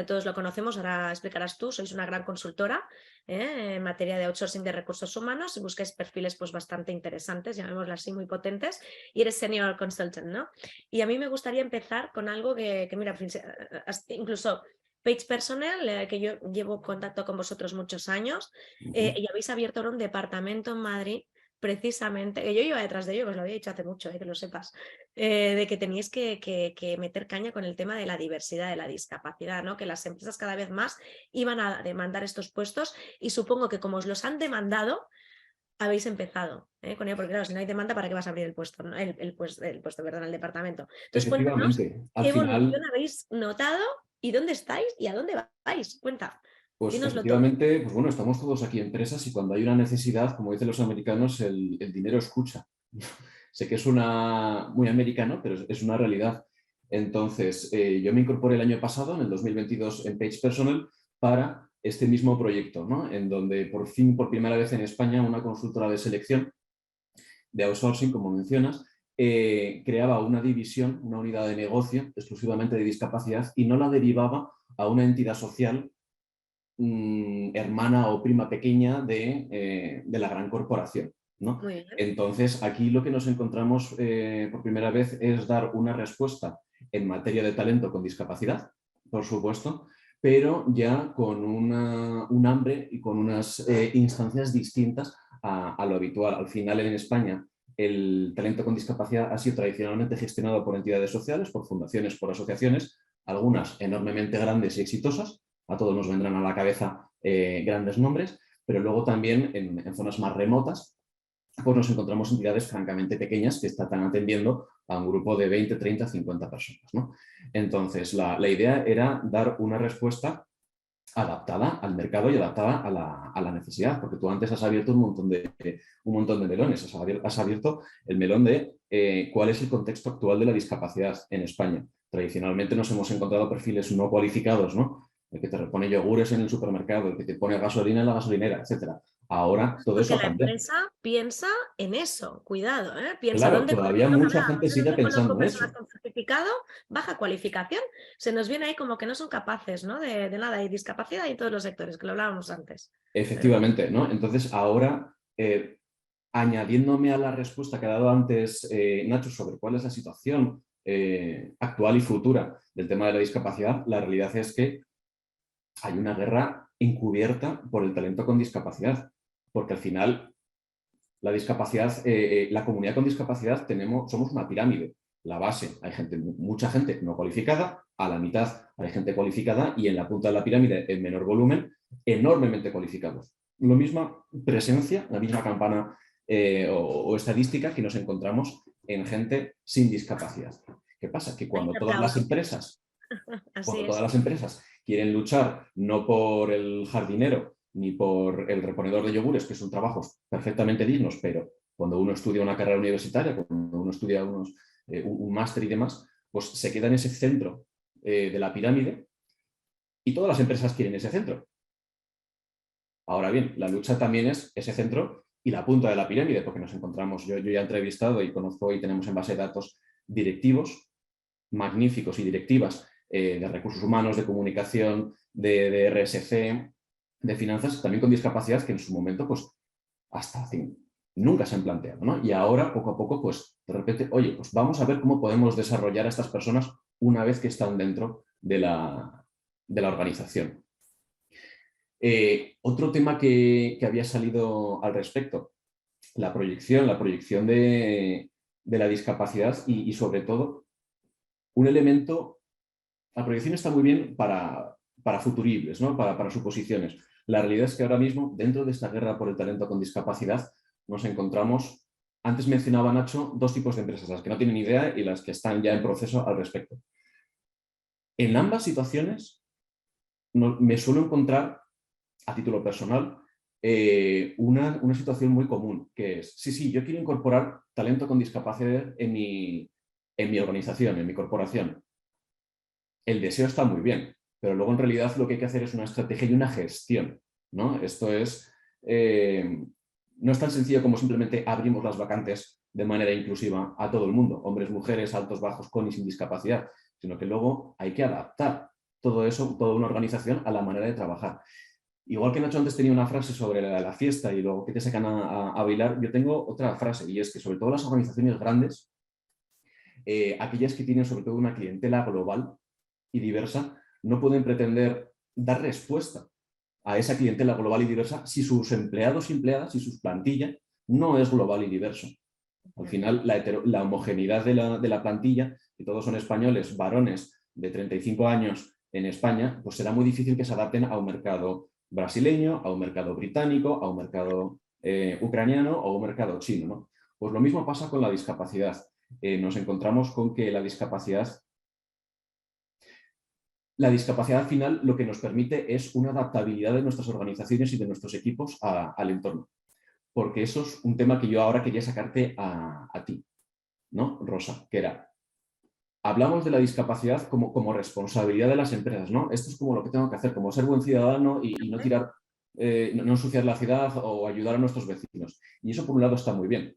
todos lo conocemos, ahora explicarás tú, sois una gran consultora en materia de outsourcing de recursos humanos y buscáis perfiles pues bastante interesantes, llamémoslo así, muy potentes, y eres senior consultant, ¿no? Y a mí me gustaría empezar con algo que mira, incluso Page Personnel, que yo llevo contacto con vosotros muchos años, y habéis abierto ahora un departamento en Madrid precisamente, que yo iba detrás de ello, que os lo había dicho hace mucho, que lo sepas, de que teníais que meter caña con el tema de la diversidad, de la discapacidad, ¿no? Que las empresas cada vez más iban a demandar estos puestos y supongo que como os los han demandado, habéis empezado con ello, porque claro, si no hay demanda, ¿para qué vas a abrir el puesto, ¿no? el puesto, perdón, el departamento. Entonces, cuéntanos Efectivamente, al qué evolución final, habéis notado y dónde estáis y a dónde vais. Cuenta, pues dínoslo todo. efectivamente, pues bueno, estamos todos aquí en empresas y cuando hay una necesidad, como dicen los americanos, el dinero escucha. Sé que es muy americano, pero es una realidad. Entonces, yo me incorporé el año pasado, en el 2022, en Page Personnel para este mismo proyecto, ¿no? En donde por fin, por primera vez en España, una consultora de selección de outsourcing, como mencionas, creaba una división, una unidad de negocio exclusivamente de discapacidad y no la derivaba a una entidad social hermana o prima pequeña de la gran corporación, ¿no? Muy bien. Entonces, aquí lo que nos encontramos por primera vez es dar una respuesta en materia de talento con discapacidad, por supuesto, pero ya con un hambre y con unas instancias distintas a lo habitual. Al final, en España, el talento con discapacidad ha sido tradicionalmente gestionado por entidades sociales, por fundaciones, por asociaciones, algunas enormemente grandes y exitosas. A todos nos vendrán a la cabeza grandes nombres, pero luego también en zonas más remotas pues nos encontramos entidades francamente pequeñas que están atendiendo a un grupo de 20, 30, 50 personas, ¿no? Entonces, la idea era dar una respuesta adaptada al mercado y adaptada a la necesidad, porque tú antes has abierto un montón de melones, has abierto el melón de cuál es el contexto actual de la discapacidad en España. Tradicionalmente nos hemos encontrado perfiles no cualificados, ¿no? El que te repone yogures en el supermercado, el que te pone gasolina en la gasolinera, etc. Ahora todo eso Porque ha la cambiado. empresa piensa en eso, cuidado, ¿eh? Piensa Claro, dónde todavía coloco, mucha ¿verdad? gente Muchas sigue veces conozco pensando personas eso. con certificado, baja cualificación, se nos viene ahí como que no son capaces, ¿no? De nada, hay discapacidad en todos los sectores, que lo hablábamos antes. Pero Efectivamente, ¿no? Entonces ahora, añadiéndome a la respuesta que ha dado antes Nacho sobre cuál es la situación actual y futura del tema de la discapacidad, la realidad es que hay una guerra encubierta por el talento con discapacidad, porque al final la discapacidad, la comunidad con discapacidad somos una pirámide. La base, hay gente, mucha gente no cualificada, a la mitad hay gente cualificada y en la punta de la pirámide, en menor volumen, enormemente cualificados. Lo misma presencia, la misma campana o estadística que nos encontramos en gente sin discapacidad. ¿Qué pasa? Que ahí cuando te todas las aplaudo. empresas Así cuando todas es. las empresas quieren luchar no por el jardinero ni por el reponedor de yogures, que son trabajos perfectamente dignos, pero cuando uno estudia una carrera universitaria, cuando uno estudia un máster y demás, pues se queda en ese centro de la pirámide y todas las empresas quieren ese centro. Ahora bien, la lucha también es ese centro y la punta de la pirámide, porque nos encontramos, yo ya he entrevistado y conozco y tenemos en base de datos directivos magníficos y directivas de recursos humanos, de comunicación, de RSC, de finanzas, también con discapacidad que en su momento, pues, hasta nunca se han planteado, ¿no? Y ahora, poco a poco, pues, de repente, oye, pues vamos a ver cómo podemos desarrollar a estas personas una vez que están dentro de la organización. Otro tema que había salido al respecto, la proyección de la discapacidad y sobre todo un elemento. La proyección está muy bien para futuribles, ¿no? Para suposiciones. La realidad es que ahora mismo, dentro de esta guerra por el talento con discapacidad, nos encontramos, antes mencionaba Nacho, dos tipos de empresas, las que no tienen idea y las que están ya en proceso al respecto. En ambas situaciones me suelo encontrar, a título personal, una situación muy común, que es, sí, yo quiero incorporar talento con discapacidad en mi organización, en mi corporación. El deseo está muy bien, pero luego en realidad lo que hay que hacer es una estrategia y una gestión, ¿no? Esto es, no es tan sencillo como simplemente abrimos las vacantes de manera inclusiva a todo el mundo, hombres, mujeres, altos, bajos, con y sin discapacidad, sino que luego hay que adaptar todo eso, toda una organización a la manera de trabajar. Igual que Nacho antes tenía una frase sobre la fiesta y luego que te sacan a bailar, yo tengo otra frase y es que sobre todo las organizaciones grandes, aquellas que tienen sobre todo una clientela global y diversa, no pueden pretender dar respuesta a esa clientela global y diversa si sus empleados y empleadas, si sus plantilla no es global y diverso. Al final, la homogeneidad de la plantilla, que todos son españoles, varones de 35 años en España, pues será muy difícil que se adapten a un mercado brasileño, a un mercado británico, a un mercado ucraniano o a un mercado chino, ¿no? Pues lo mismo pasa con la discapacidad. Nos encontramos con que la discapacidad al final lo que nos permite es una adaptabilidad de nuestras organizaciones y de nuestros equipos al entorno. Porque eso es un tema que yo ahora quería sacarte a ti, ¿no, Rosa? Que era, hablamos de la discapacidad como responsabilidad de las empresas, ¿no? Esto es como lo que tengo que hacer, como ser buen ciudadano y no tirar, no ensuciar la ciudad o ayudar a nuestros vecinos. Y eso por un lado está muy bien.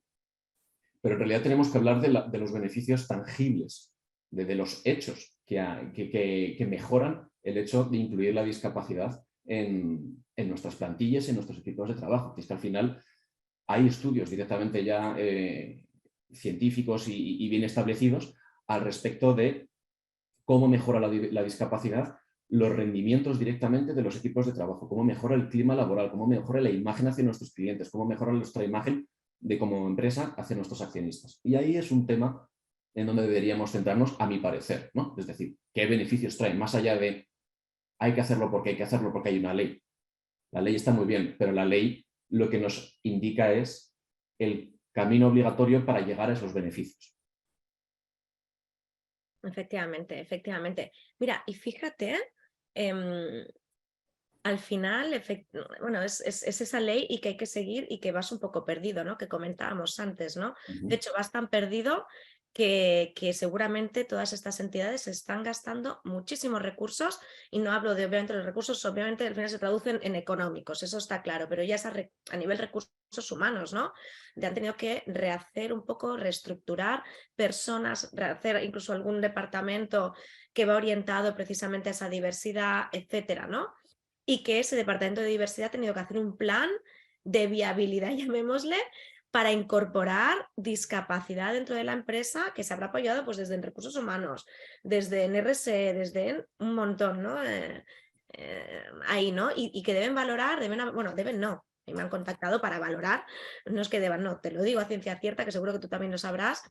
Pero en realidad tenemos que hablar de los beneficios tangibles, de los hechos que mejoran el hecho de incluir la discapacidad en nuestras plantillas, en nuestros equipos de trabajo. Que es que al final hay estudios directamente ya científicos y bien establecidos al respecto de cómo mejora la discapacidad los rendimientos directamente de los equipos de trabajo, cómo mejora el clima laboral, cómo mejora la imagen hacia nuestros clientes, cómo mejora nuestra imagen de como empresa hacia nuestros accionistas. Y ahí es un tema en donde deberíamos centrarnos, a mi parecer, ¿no? Es decir, ¿qué beneficios trae? Más allá de hay que hacerlo porque hay que hacerlo porque hay una ley. La ley está muy bien, pero la ley lo que nos indica es el camino obligatorio para llegar a esos beneficios. Efectivamente, efectivamente. Mira, y fíjate, al final, bueno, es esa ley y que hay que seguir y que vas un poco perdido, ¿no? Que comentábamos antes, ¿no? De hecho, vas tan perdido que seguramente todas estas entidades están gastando muchísimos recursos, y no hablo de obviamente los recursos, obviamente al final se traducen en económicos, eso está claro, pero ya es a nivel recursos humanos, ¿no? Ya han tenido que rehacer un poco, reestructurar personas, rehacer incluso algún departamento que va orientado precisamente a esa diversidad, etcétera, ¿no? Y que ese departamento de diversidad ha tenido que hacer un plan de viabilidad, llamémosle, para incorporar discapacidad dentro de la empresa, que se habrá apoyado pues desde en recursos humanos, desde en RSE, desde en un montón, ¿no? Ahí, ¿no? Y que deben valorar, bueno, deben no, y me han contactado para valorar, no es que deban, no, te lo digo a ciencia cierta, que seguro que tú también lo sabrás.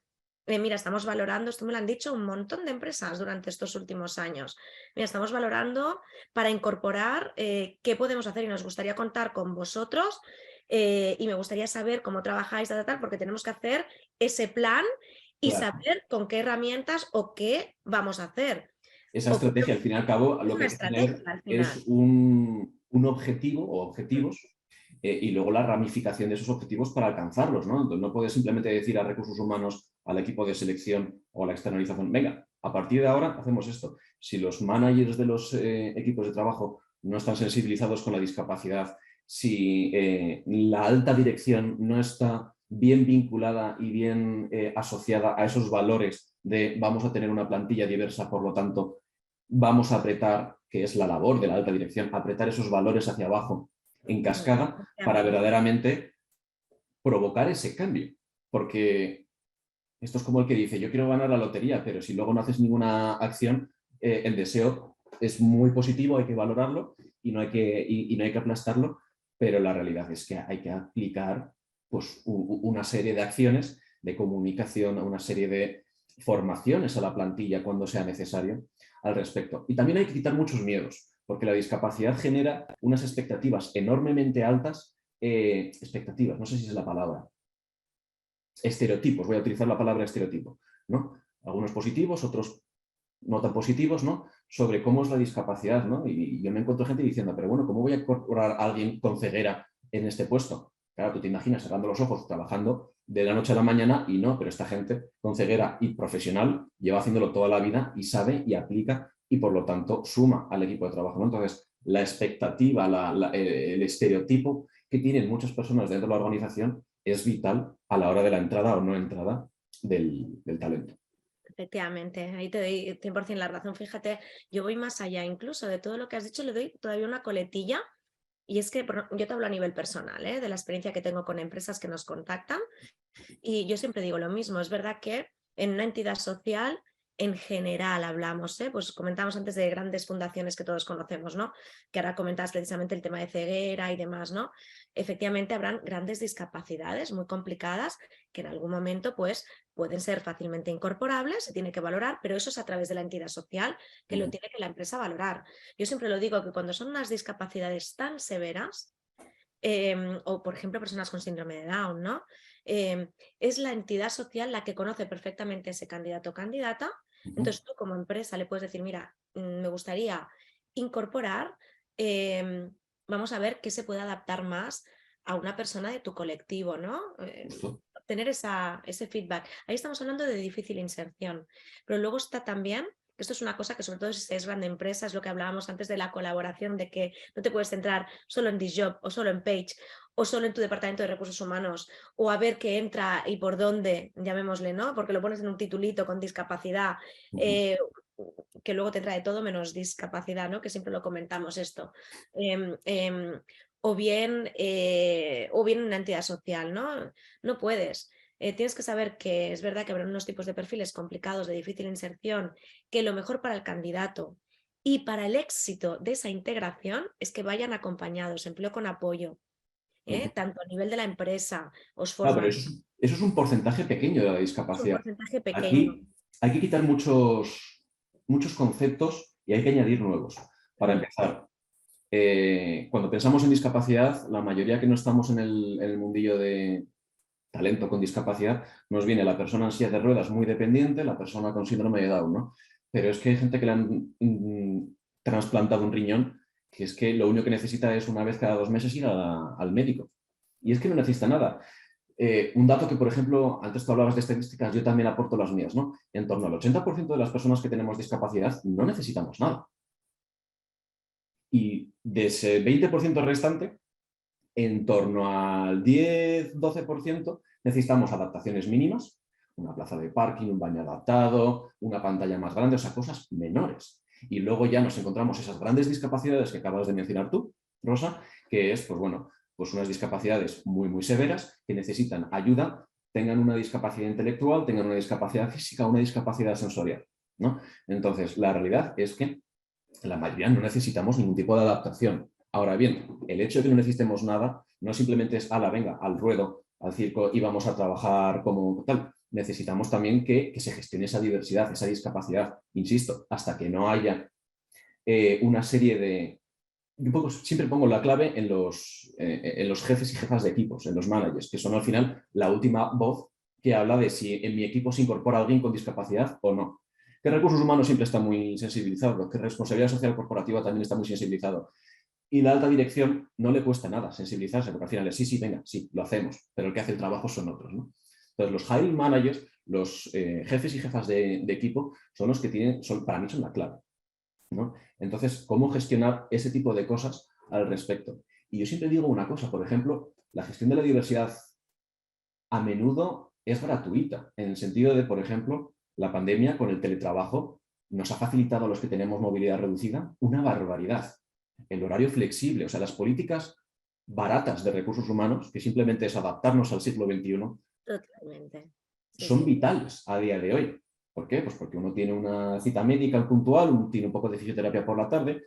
Mira, estamos valorando, esto me lo han dicho un montón de empresas durante estos últimos años. Mira, estamos valorando para incorporar qué podemos hacer, y nos gustaría contar con vosotros, y me gustaría saber cómo trabajáis, porque tenemos que hacer ese plan y Claro. saber con qué herramientas o qué vamos a hacer. Esa estrategia, al fin y al cabo, lo que hay que tener es un objetivo o objetivos y luego la ramificación de esos objetivos para alcanzarlos, ¿no? Entonces, no puedes simplemente decir a recursos humanos, al equipo de selección o a la externalización, venga, a partir de ahora hacemos esto. Si los managers de los equipos de trabajo no están sensibilizados con la discapacidad, si la alta dirección no está bien vinculada y bien asociada a esos valores de vamos a tener una plantilla diversa, por lo tanto, vamos a apretar, que es la labor de la alta dirección, apretar esos valores hacia abajo en cascada para verdaderamente provocar ese cambio. Porque esto es como el que dice, yo quiero ganar la lotería, pero si luego no haces ninguna acción, el deseo es muy positivo, hay que valorarlo y no hay que aplastarlo, pero la realidad es que hay que aplicar pues, una serie de acciones de comunicación, una serie de formaciones a la plantilla cuando sea necesario al respecto. Y también hay que quitar muchos miedos, porque la discapacidad genera unas expectativas enormemente altas, expectativas, no sé si es la palabra, estereotipos, voy a utilizar la palabra estereotipo, ¿no? Algunos positivos, otros no tan positivos, ¿no? Sobre cómo es la discapacidad, ¿no? Y yo me encuentro gente diciendo, pero bueno, ¿cómo voy a incorporar a alguien con ceguera en este puesto? Claro, tú te imaginas cerrando los ojos, trabajando de la noche a la mañana y no, pero esta gente con ceguera y profesional lleva haciéndolo toda la vida y sabe y aplica y por lo tanto suma al equipo de trabajo, ¿no? Entonces, la expectativa, el estereotipo que tienen muchas personas dentro de la organización es vital a la hora de la entrada o no entrada del talento. Efectivamente, ahí te doy 100% la razón. Fíjate, yo voy más allá incluso de todo lo que has dicho, le doy todavía una coletilla. Y es que yo te hablo a nivel personal, de la experiencia que tengo con empresas que nos contactan. Y yo siempre digo lo mismo, es verdad que en una entidad social, en general hablamos, pues comentamos antes de grandes fundaciones que todos conocemos, ¿no? Que ahora comentabas precisamente el tema de ceguera y demás, ¿no? Efectivamente habrán grandes discapacidades muy complicadas que en algún momento pues pueden ser fácilmente incorporables, se tiene que valorar, pero eso es a través de la entidad social que lo tiene que la empresa valorar. Yo siempre lo digo que cuando son unas discapacidades tan severas, o por ejemplo personas con síndrome de Down, ¿no? Es la entidad social la que conoce perfectamente a ese candidato o candidata. Entonces tú como empresa le puedes decir, mira, me gustaría incorporar, vamos a ver qué se puede adaptar más a una persona de tu colectivo, ¿no? Tener ese feedback. Ahí estamos hablando de difícil inserción, pero luego está también, esto es una cosa que sobre todo si es grande empresa, es lo que hablábamos antes de la colaboración, de que no te puedes centrar solo en ThisJob o solo en Page o solo en tu departamento de recursos humanos o a ver qué entra y por dónde, llamémosle, ¿no? Porque lo pones en un titulito con discapacidad, que luego te trae todo menos discapacidad, ¿no? Que siempre lo comentamos esto. O bien una entidad social, ¿no? No puedes. Tienes que saber que es verdad que habrá unos tipos de perfiles complicados, de difícil inserción, que lo mejor para el candidato y para el éxito de esa integración es que vayan acompañados, empleo con apoyo, tanto a nivel de la empresa, os Claro, pero forman. eso es un porcentaje pequeño de la Es un discapacidad. porcentaje pequeño. Aquí hay que quitar muchos conceptos y hay que añadir nuevos. Para empezar, cuando pensamos en discapacidad, la mayoría que no estamos en el mundillo de talento con discapacidad, nos viene la persona en silla de ruedas muy dependiente, la persona con síndrome de Down, ¿no? Pero es que hay gente que le han trasplantado un riñón, que es que lo único que necesita es una vez cada 2 meses ir al médico. Y es que no necesita nada. Un dato que, por ejemplo, antes tú hablabas de estadísticas, yo también aporto las mías, ¿no? En torno al 80% de las personas que tenemos discapacidad no necesitamos nada. Y de ese 20% restante, en torno al 10-12% necesitamos adaptaciones mínimas, una plaza de parking, un baño adaptado, una pantalla más grande, o sea, cosas menores. Y luego ya nos encontramos esas grandes discapacidades que acabas de mencionar tú, Rosa, que es, pues bueno, pues unas discapacidades muy, muy severas que necesitan ayuda, tengan una discapacidad intelectual, tengan una discapacidad física, una discapacidad sensorial, ¿no? Entonces, la realidad es que la mayoría no necesitamos ningún tipo de adaptación. Ahora bien, el hecho de que no necesitemos nada no simplemente es, ala, venga, al ruedo, al circo y vamos a trabajar como tal. Necesitamos también que se gestione esa diversidad, esa discapacidad. Insisto, hasta que no haya una serie de... siempre pongo la clave en los jefes y jefas de equipos, en los managers, que son al final la última voz que habla de si en mi equipo se incorpora alguien con discapacidad o no. Que recursos humanos siempre está muy sensibilizado, que responsabilidad social corporativa también está muy sensibilizado. Y la alta dirección no le cuesta nada sensibilizarse, porque al final es sí, venga, sí, lo hacemos, pero el que hace el trabajo son otros, ¿no? Entonces, los hiring managers, los jefes y jefas de equipo, son los que para mí son la clave, ¿no? Entonces, ¿cómo gestionar ese tipo de cosas al respecto? Y yo siempre digo una cosa, por ejemplo, la gestión de la diversidad a menudo es gratuita, en el sentido de, por ejemplo, la pandemia con el teletrabajo nos ha facilitado a los que tenemos movilidad reducida una barbaridad. El horario flexible, o sea, las políticas baratas de recursos humanos, que simplemente es adaptarnos al siglo XXI, Totalmente. Sí, son sí. vitales a día de hoy. ¿Por qué? Pues porque uno tiene una cita médica puntual, uno tiene un poco de fisioterapia por la tarde,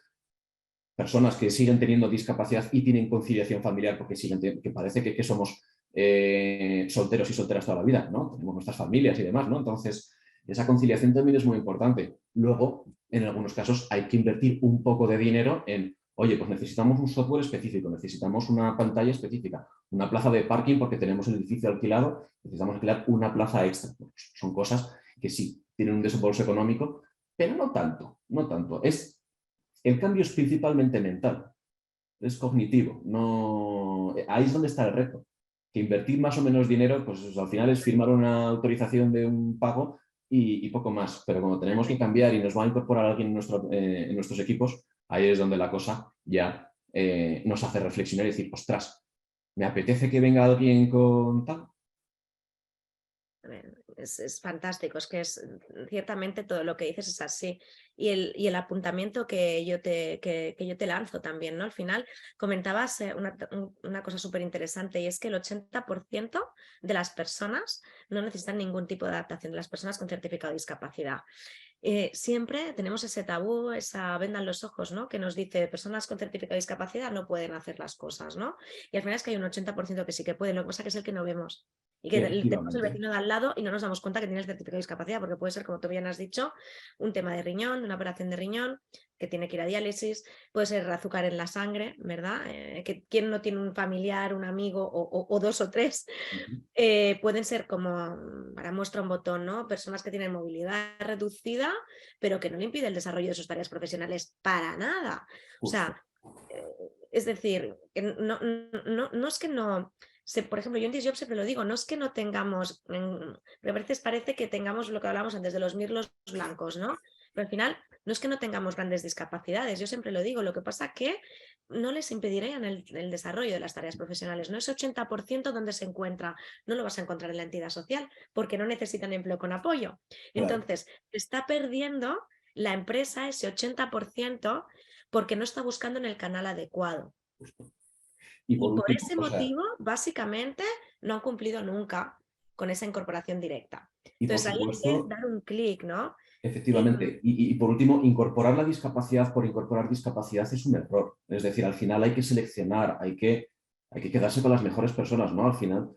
personas que siguen teniendo discapacidad y tienen conciliación familiar porque que parece que somos solteros y solteras toda la vida, ¿no? Tenemos nuestras familias y demás, ¿no? Entonces, esa conciliación también es muy importante. Luego, en algunos casos, hay que invertir un poco de dinero en, oye, pues necesitamos un software específico, necesitamos una pantalla específica, una plaza de parking porque tenemos el edificio alquilado, necesitamos alquilar una plaza extra. Pues son cosas que sí, tienen un desembolso económico, pero no tanto, no tanto. El cambio es principalmente mental, es cognitivo. No, ahí es donde está el reto. Que invertir más o menos dinero, pues al final es firmar una autorización de un pago y poco más. Pero cuando tenemos que cambiar y nos va a incorporar alguien en nuestros equipos, ahí es donde la cosa ya nos hace reflexionar y decir, ostras, ¿me apetece que venga alguien con tal? Es fantástico, es que ciertamente todo lo que dices es así. Y el apuntamiento que yo te lanzo también, ¿no? Al final comentabas una cosa súper interesante y es que el 80% de las personas no necesitan ningún tipo de adaptación, de las personas con certificado de discapacidad. Siempre tenemos ese tabú, esa venda en los ojos, ¿no? Que nos dice personas con certificado de discapacidad no pueden hacer las cosas, ¿no? Y al final es que hay un 80% que sí que pueden, lo que pasa que es el que no vemos. Y que tenemos el Efectivamente. vecino de al lado y no nos damos cuenta que tiene el certificado de discapacidad, porque puede ser, como tú bien has dicho, un tema de riñón, una operación de riñón, que tiene que ir a diálisis, puede ser azúcar en la sangre, ¿verdad? Que quien no tiene un familiar, un amigo o dos o tres, pueden ser como, para muestra un botón, ¿no? Personas que tienen movilidad reducida, pero que no le impide el desarrollo de sus tareas profesionales para nada. O Justo. sea, es decir, que no es que no... Por ejemplo, yo en Disjob siempre lo digo, no es que no tengamos, pero a veces parece que tengamos lo que hablábamos antes de los mirlos blancos, ¿no? Pero al final no es que no tengamos grandes discapacidades, yo siempre lo digo, lo que pasa que no les impedirían el desarrollo de las tareas profesionales, no ese 80% donde se encuentra, no lo vas a encontrar en la entidad social porque no necesitan empleo con apoyo. Claro. Entonces, está perdiendo la empresa ese 80% porque no está buscando en el canal adecuado. Justo. Y Y por por último, ese o sea, motivo, básicamente, no han cumplido nunca con esa incorporación directa. y por Entonces ahí hay que supuesto, dar un clic, ¿no? efectivamente. Y por último, incorporar la discapacidad por incorporar discapacidad es un error. Es decir, al final hay que seleccionar, hay que quedarse con las mejores personas, ¿no? Al final,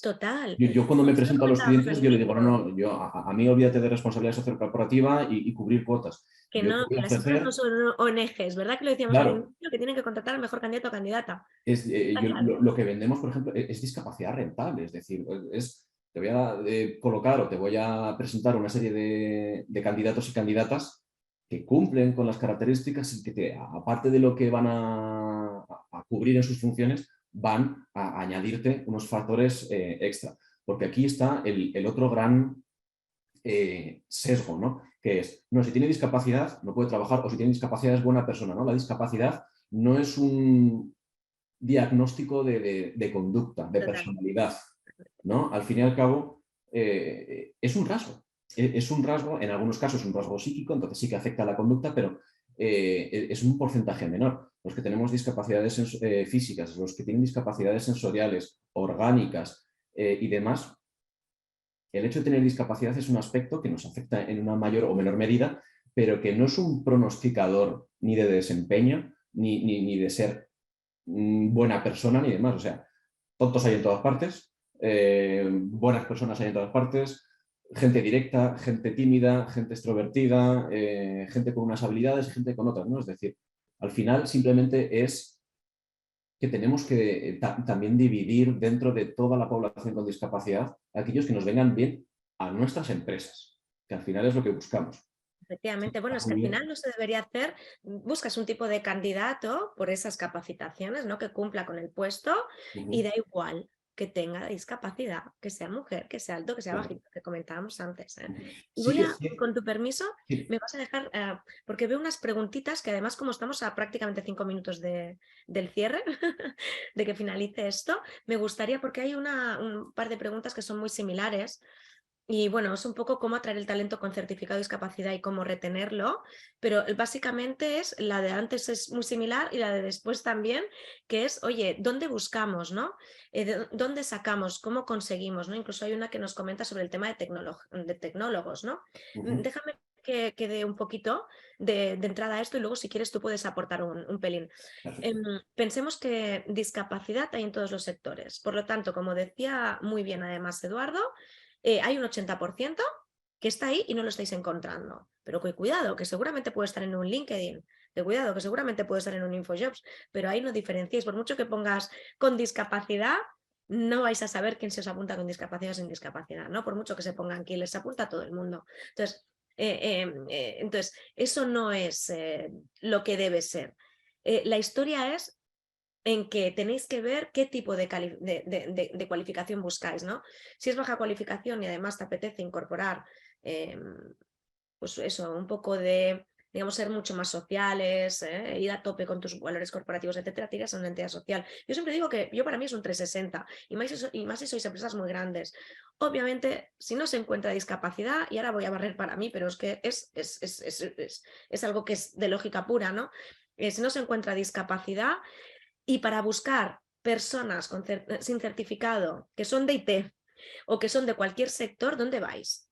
Total. yo cuando me Eso lo presento a los comentábamos clientes, al yo le digo, no, inicio, no, a mí olvídate de responsabilidad social corporativa y cubrir cuotas. que Yo te no, voy que a las empresas no ofrecer, son ONGs, ¿verdad? Que lo decíamos al claro, inicio, que tienen que contratar al mejor candidato o candidata. Está claro. lo que vendemos, por ejemplo, es discapacidad rentable. Es decir, te voy a colocar o te voy a presentar una serie de candidatos y candidatas que cumplen con las características y que aparte de lo que van a cubrir en sus funciones, van a añadirte unos factores extra. Porque aquí está el otro gran sesgo, ¿no? Que es, no, si tiene discapacidad no puede trabajar, o si tiene discapacidad es buena persona, ¿no? La discapacidad no es un diagnóstico de conducta, de personalidad, ¿no? Al fin y al cabo, es un rasgo. Es un rasgo, en algunos casos es un rasgo psíquico, entonces sí que afecta a la conducta, pero es un porcentaje menor. Los que tenemos discapacidades físicas, los que tienen discapacidades sensoriales, orgánicas y demás, el hecho de tener discapacidad es un aspecto que nos afecta en una mayor o menor medida, pero que no es un pronosticador ni de desempeño, ni de ser buena persona, ni demás. O sea, tontos hay en todas partes, buenas personas hay en todas partes, gente directa, gente tímida, gente extrovertida, gente con unas habilidades y gente con otras, ¿no? Es decir, al final simplemente es que tenemos que también dividir dentro de toda la población con discapacidad a aquellos que nos vengan bien a nuestras empresas, que al final es lo que buscamos. Efectivamente, bueno, es que al final no se debería hacer, buscas un tipo de candidato por esas capacitaciones, ¿no? Que cumpla con el puesto y da igual que tenga discapacidad, que sea mujer, que sea alto, que sea bajito, que comentábamos antes. Y Sí voy que a, con tu permiso, sí. me vas a dejar, porque veo unas preguntitas que además como estamos a prácticamente 5 minutos del cierre, de que finalice esto, me gustaría, porque hay un par de preguntas que son muy similares. Y bueno, es un poco cómo atraer el talento con certificado de discapacidad y cómo retenerlo, pero básicamente es la de antes es muy similar y la de después también, que es, oye, ¿dónde buscamos, no? ¿Dónde sacamos? ¿Cómo conseguimos? ¿No? Incluso hay una que nos comenta sobre el tema de tecnólogos, ¿no? Déjame que dé un poquito de entrada a esto y luego si quieres tú puedes aportar un pelín. Pensemos que discapacidad hay en todos los sectores, por lo tanto, como decía muy bien además Eduardo, hay un 80% que está ahí y no lo estáis encontrando. Pero que cuidado, que seguramente puede estar en un LinkedIn, que cuidado, que seguramente puede estar en un InfoJobs, pero ahí no diferenciéis. Por mucho que pongas con discapacidad, no vais a saber quién se os apunta con discapacidad o sin discapacidad, ¿no? Por mucho que se pongan aquí, les apunta a todo el mundo. Entonces eso no es lo que debe ser. La historia es en que tenéis que ver qué tipo de cualificación buscáis, ¿no? Si es baja cualificación y además te apetece incorporar, pues eso, un poco de, digamos, ser mucho más sociales, ir a tope con tus valores corporativos, etcétera, tiras a una entidad social. Yo siempre digo que para mí es un 360 y más si sois empresas muy grandes. Obviamente, si no se encuentra discapacidad, y ahora voy a barrer para mí, pero es que es algo que es de lógica pura, ¿no? Si no se encuentra discapacidad, y para buscar personas sin certificado que son de IT o que son de cualquier sector, ¿dónde vais?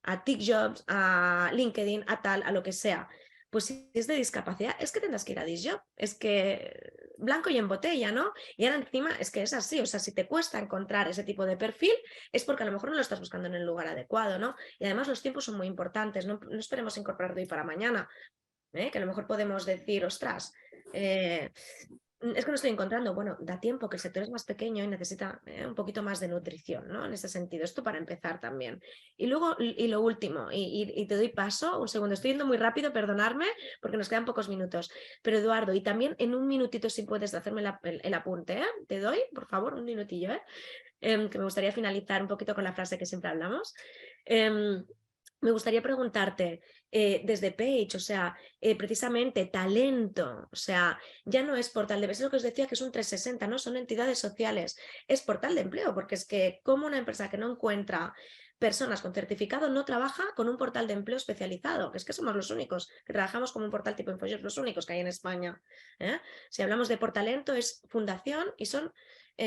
A TikJobs, a LinkedIn, a tal, a lo que sea. Pues si es de discapacidad, es que tendrás que ir a DisJob. Es que blanco y en botella, ¿no? Y ahora encima es que es así. O sea, si te cuesta encontrar ese tipo de perfil, es porque a lo mejor no lo estás buscando en el lugar adecuado, ¿no? Y además los tiempos son muy importantes. No esperemos incorporar de hoy para mañana. Que a lo mejor podemos decir, ostras, es que no estoy encontrando, bueno, da tiempo que el sector es más pequeño y necesita un poquito más de nutrición, ¿no? En ese sentido, esto para empezar también. Y luego, y lo último, y te doy paso, un segundo, estoy yendo muy rápido, perdonadme, porque nos quedan pocos minutos, pero Eduardo, y también en un minutito si puedes hacerme el apunte, ¿eh? Te doy, por favor, un minutillo, que me gustaría finalizar un poquito con la frase que siempre hablamos. Me gustaría preguntarte, desde Page, o sea, precisamente talento, o sea, ya no es portal de empleo, es lo que os decía que es un 360, ¿no? Son entidades sociales, es portal de empleo, porque es que como una empresa que no encuentra personas con certificado no trabaja con un portal de empleo especializado, que es que somos los únicos que trabajamos como un portal tipo InfoJobs, los únicos que hay en España. Si hablamos de Portalento es fundación y son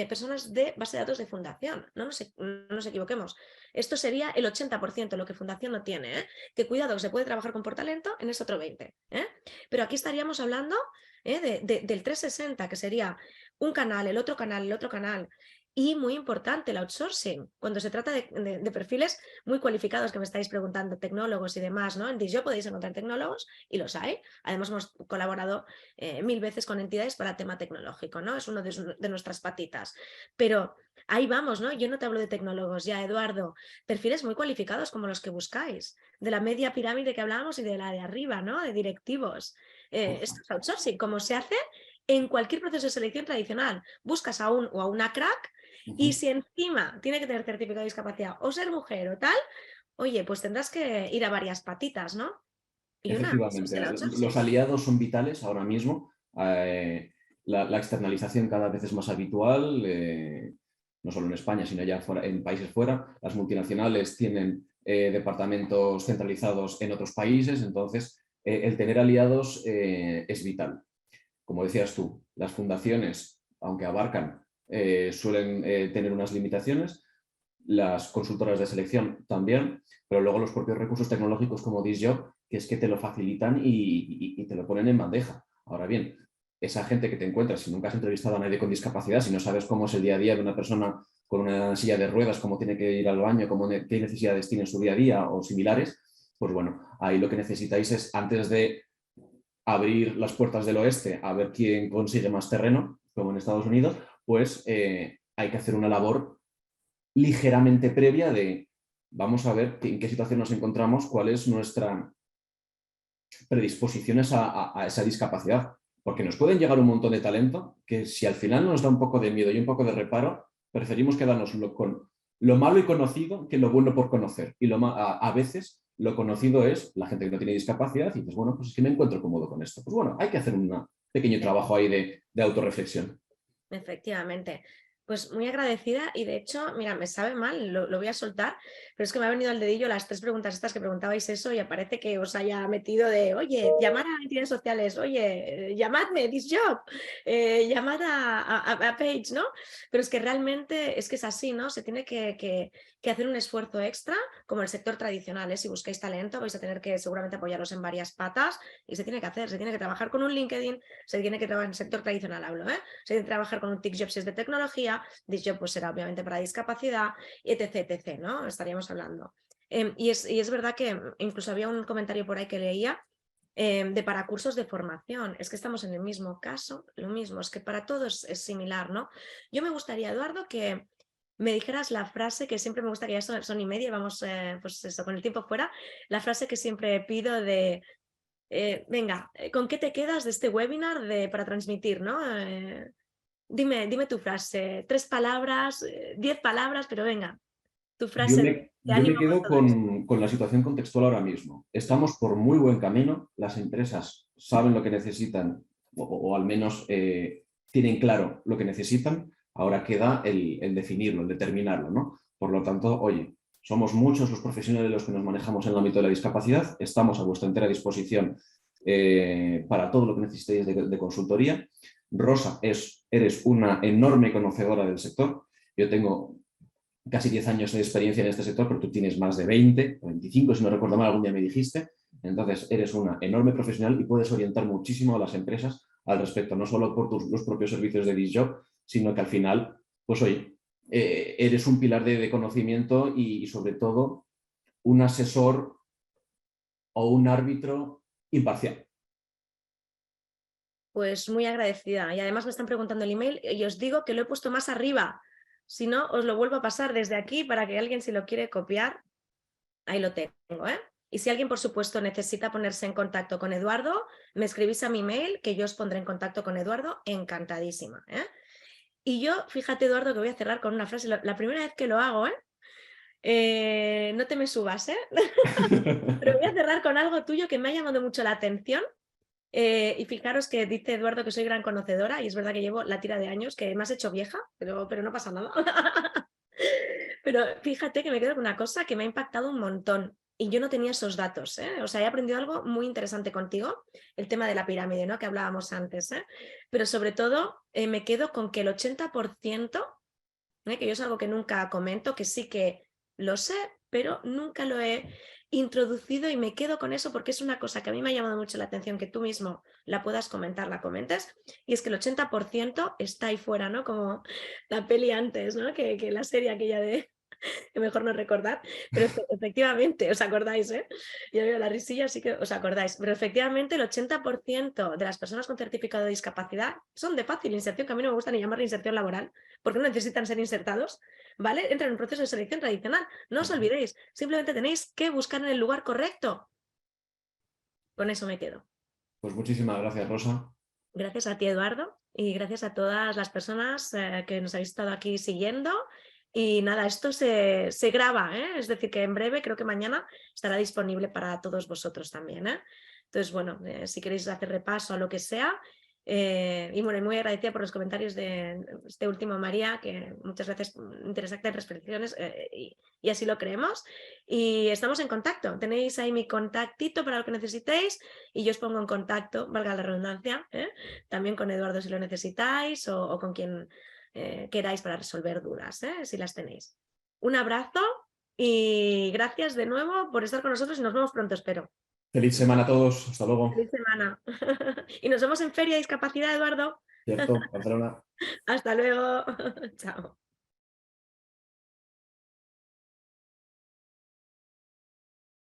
personas de base de datos de fundación, no nos equivoquemos. Esto sería el 80%, lo que fundación no tiene, que cuidado, que se puede trabajar con Portalento en ese otro 20%. Pero aquí estaríamos hablando del 360, que sería un canal, el otro canal, el otro canal. Y muy importante, el outsourcing, cuando se trata de perfiles muy cualificados que me estáis preguntando, tecnólogos y demás, ¿no? En DisJob podéis encontrar tecnólogos y los hay. Además hemos colaborado 1000 veces con entidades para el tema tecnológico, ¿no? Es uno de nuestras patitas. Pero ahí vamos, ¿no? Yo no te hablo de tecnólogos ya, Eduardo. Perfiles muy cualificados como los que buscáis, de la media pirámide que hablábamos y de la de arriba, ¿no? De directivos. Esto es outsourcing, como se hace en cualquier proceso de selección tradicional. Buscas a un o a una crack y si encima tiene que tener certificado de discapacidad o ser mujer o tal, oye, pues tendrás que ir a varias patitas, ¿no? Y una Efectivamente, será otra. los aliados son vitales ahora mismo. La externalización cada vez es más habitual, no solo en España, sino ya en países fuera. Las multinacionales tienen departamentos centralizados en otros países, entonces el tener aliados es vital. Como decías tú, las fundaciones, aunque abarcan, suelen tener unas limitaciones, las consultoras de selección también, pero luego los propios recursos tecnológicos como DISJOB, que es que te lo facilitan y te lo ponen en bandeja. Ahora bien, esa gente que te encuentras, si nunca has entrevistado a nadie con discapacidad, si no sabes cómo es el día a día de una persona con una silla de ruedas, cómo tiene que ir al baño, qué necesidades tiene en su día a día o similares, pues bueno, ahí lo que necesitáis es, antes de abrir las puertas del oeste a ver quién consigue más terreno, como en Estados Unidos, pues hay que hacer una labor ligeramente previa de vamos a ver en qué situación nos encontramos, cuál es nuestra predisposición a esa discapacidad. Porque nos pueden llegar un montón de talento que si al final nos da un poco de miedo y un poco de reparo, preferimos quedarnos con lo malo y conocido que lo bueno por conocer. Y a veces lo conocido es la gente que no tiene discapacidad y dices, bueno, pues es que me encuentro cómodo con esto. Pues bueno, hay que hacer un pequeño trabajo ahí de autorreflexión. Efectivamente. Pues muy agradecida y de hecho, mira, me sabe mal, lo voy a soltar, pero es que me ha venido al dedillo las 3 preguntas estas que preguntabais eso y aparece que os haya metido de, oye, llamar a entidades sociales, oye, llamadme, DISJOB, llamad a Paige, ¿no? Pero es que realmente es que es así, ¿no? Se tiene que hacer un esfuerzo extra, como el sector tradicional, ¿eh? Si buscáis talento vais a tener que seguramente apoyaros en varias patas y se tiene que hacer, se tiene que trabajar con un LinkedIn, se tiene que trabajar en el sector tradicional, hablo, ¿eh? Se tiene que trabajar con un TICJOB si es de tecnología, DISJOB pues será obviamente para discapacidad, etc, etc, ¿no? Estaríamos hablando. Y es verdad que incluso había un comentario por ahí que leía de para cursos de formación. Es que estamos en el mismo caso, lo mismo, es que para todos es similar, ¿no? Yo me gustaría, Eduardo, que me dijeras la frase que siempre me gusta, que ya son y media, vamos pues eso, con el tiempo fuera, la frase que siempre pido de venga, ¿con qué te quedas de este webinar para transmitir, ¿no? Dime tu frase, 3 palabras, 10 palabras, pero venga, tu Yo frase de yo me ánimo con quedo todo esto. con la situación contextual ahora mismo. Estamos por muy buen camino, las empresas saben lo que necesitan o al menos tienen claro lo que necesitan, ahora queda el definirlo, el determinarlo, ¿no? Por lo tanto, oye, somos muchos los profesionales los que nos manejamos en el ámbito de la discapacidad, estamos a vuestra entera disposición para todo lo que necesitéis de consultoría. Rosa, eres una enorme conocedora del sector. Yo tengo casi 10 años de experiencia en este sector, pero tú tienes más de 20 o 25, si no recuerdo mal, algún día me dijiste. Entonces, eres una enorme profesional y puedes orientar muchísimo a las empresas al respecto, no solo por los propios servicios de DISJOB, sino que al final, pues oye, eres un pilar de conocimiento y sobre todo un asesor o un árbitro imparcial. Pues muy agradecida. Y además me están preguntando el email y os digo que lo he puesto más arriba. Si no, os lo vuelvo a pasar desde aquí para que alguien, si lo quiere copiar, ahí lo tengo, ¿eh? Y si alguien, por supuesto, necesita ponerse en contacto con Eduardo, me escribís a mi mail que yo os pondré en contacto con Eduardo, encantadísima, ¿eh? Y yo, fíjate, Eduardo, que voy a cerrar con una frase, la primera vez que lo hago, no te me subas, ¿eh? Pero voy a cerrar con algo tuyo que me ha llamado mucho la atención. Y fijaros que dice Eduardo que soy gran conocedora y es verdad que llevo la tira de años, que me has hecho vieja, pero no pasa nada. Pero fíjate que me quedo con una cosa que me ha impactado un montón y yo no tenía esos datos, ¿eh? O sea, he aprendido algo muy interesante contigo, el tema de la pirámide, ¿no? Que hablábamos antes, ¿eh? Pero sobre todo me quedo con que el 80%, que yo es algo que nunca comento, que sí que lo sé, pero nunca lo he introducido y me quedo con eso porque es una cosa que a mí me ha llamado mucho la atención que tú mismo la puedas comentar, la comentes, y es que el 80% está ahí fuera, ¿no? Como la peli antes, ¿no? Que la serie aquella de que mejor no recordar, pero efectivamente, os acordáis, ¿eh? Yo veo la risilla, así que os acordáis, pero efectivamente el 80% de las personas con certificado de discapacidad son de fácil inserción, que a mí no me gusta ni llamarla inserción laboral, porque no necesitan ser insertados, ¿vale? Entran en un proceso de selección tradicional, no os olvidéis, simplemente tenéis que buscar en el lugar correcto. Con eso me quedo. Pues muchísimas gracias, Rosa. Gracias a ti, Eduardo, y gracias a todas las personas que nos habéis estado aquí siguiendo. Y nada, esto se graba, ¿eh? Es decir, que en breve, creo que mañana, estará disponible para todos vosotros también, ¿eh? Entonces, bueno, si queréis hacer repaso a lo que sea. Y bueno, muy agradecida por los comentarios de este último, María, que muchas veces interesantes reflexiones y así lo creemos. Y estamos en contacto. Tenéis ahí mi contactito para lo que necesitéis y yo os pongo en contacto, valga la redundancia, también con Eduardo si lo necesitáis o con quien queráis para resolver dudas, si las tenéis. Un abrazo y gracias de nuevo por estar con nosotros y nos vemos pronto, espero. Feliz semana a todos. Hasta luego. Feliz semana. Y nos vemos en Feria de Discapacidad, Eduardo. Cierto, Barcelona. Hasta luego. Chao.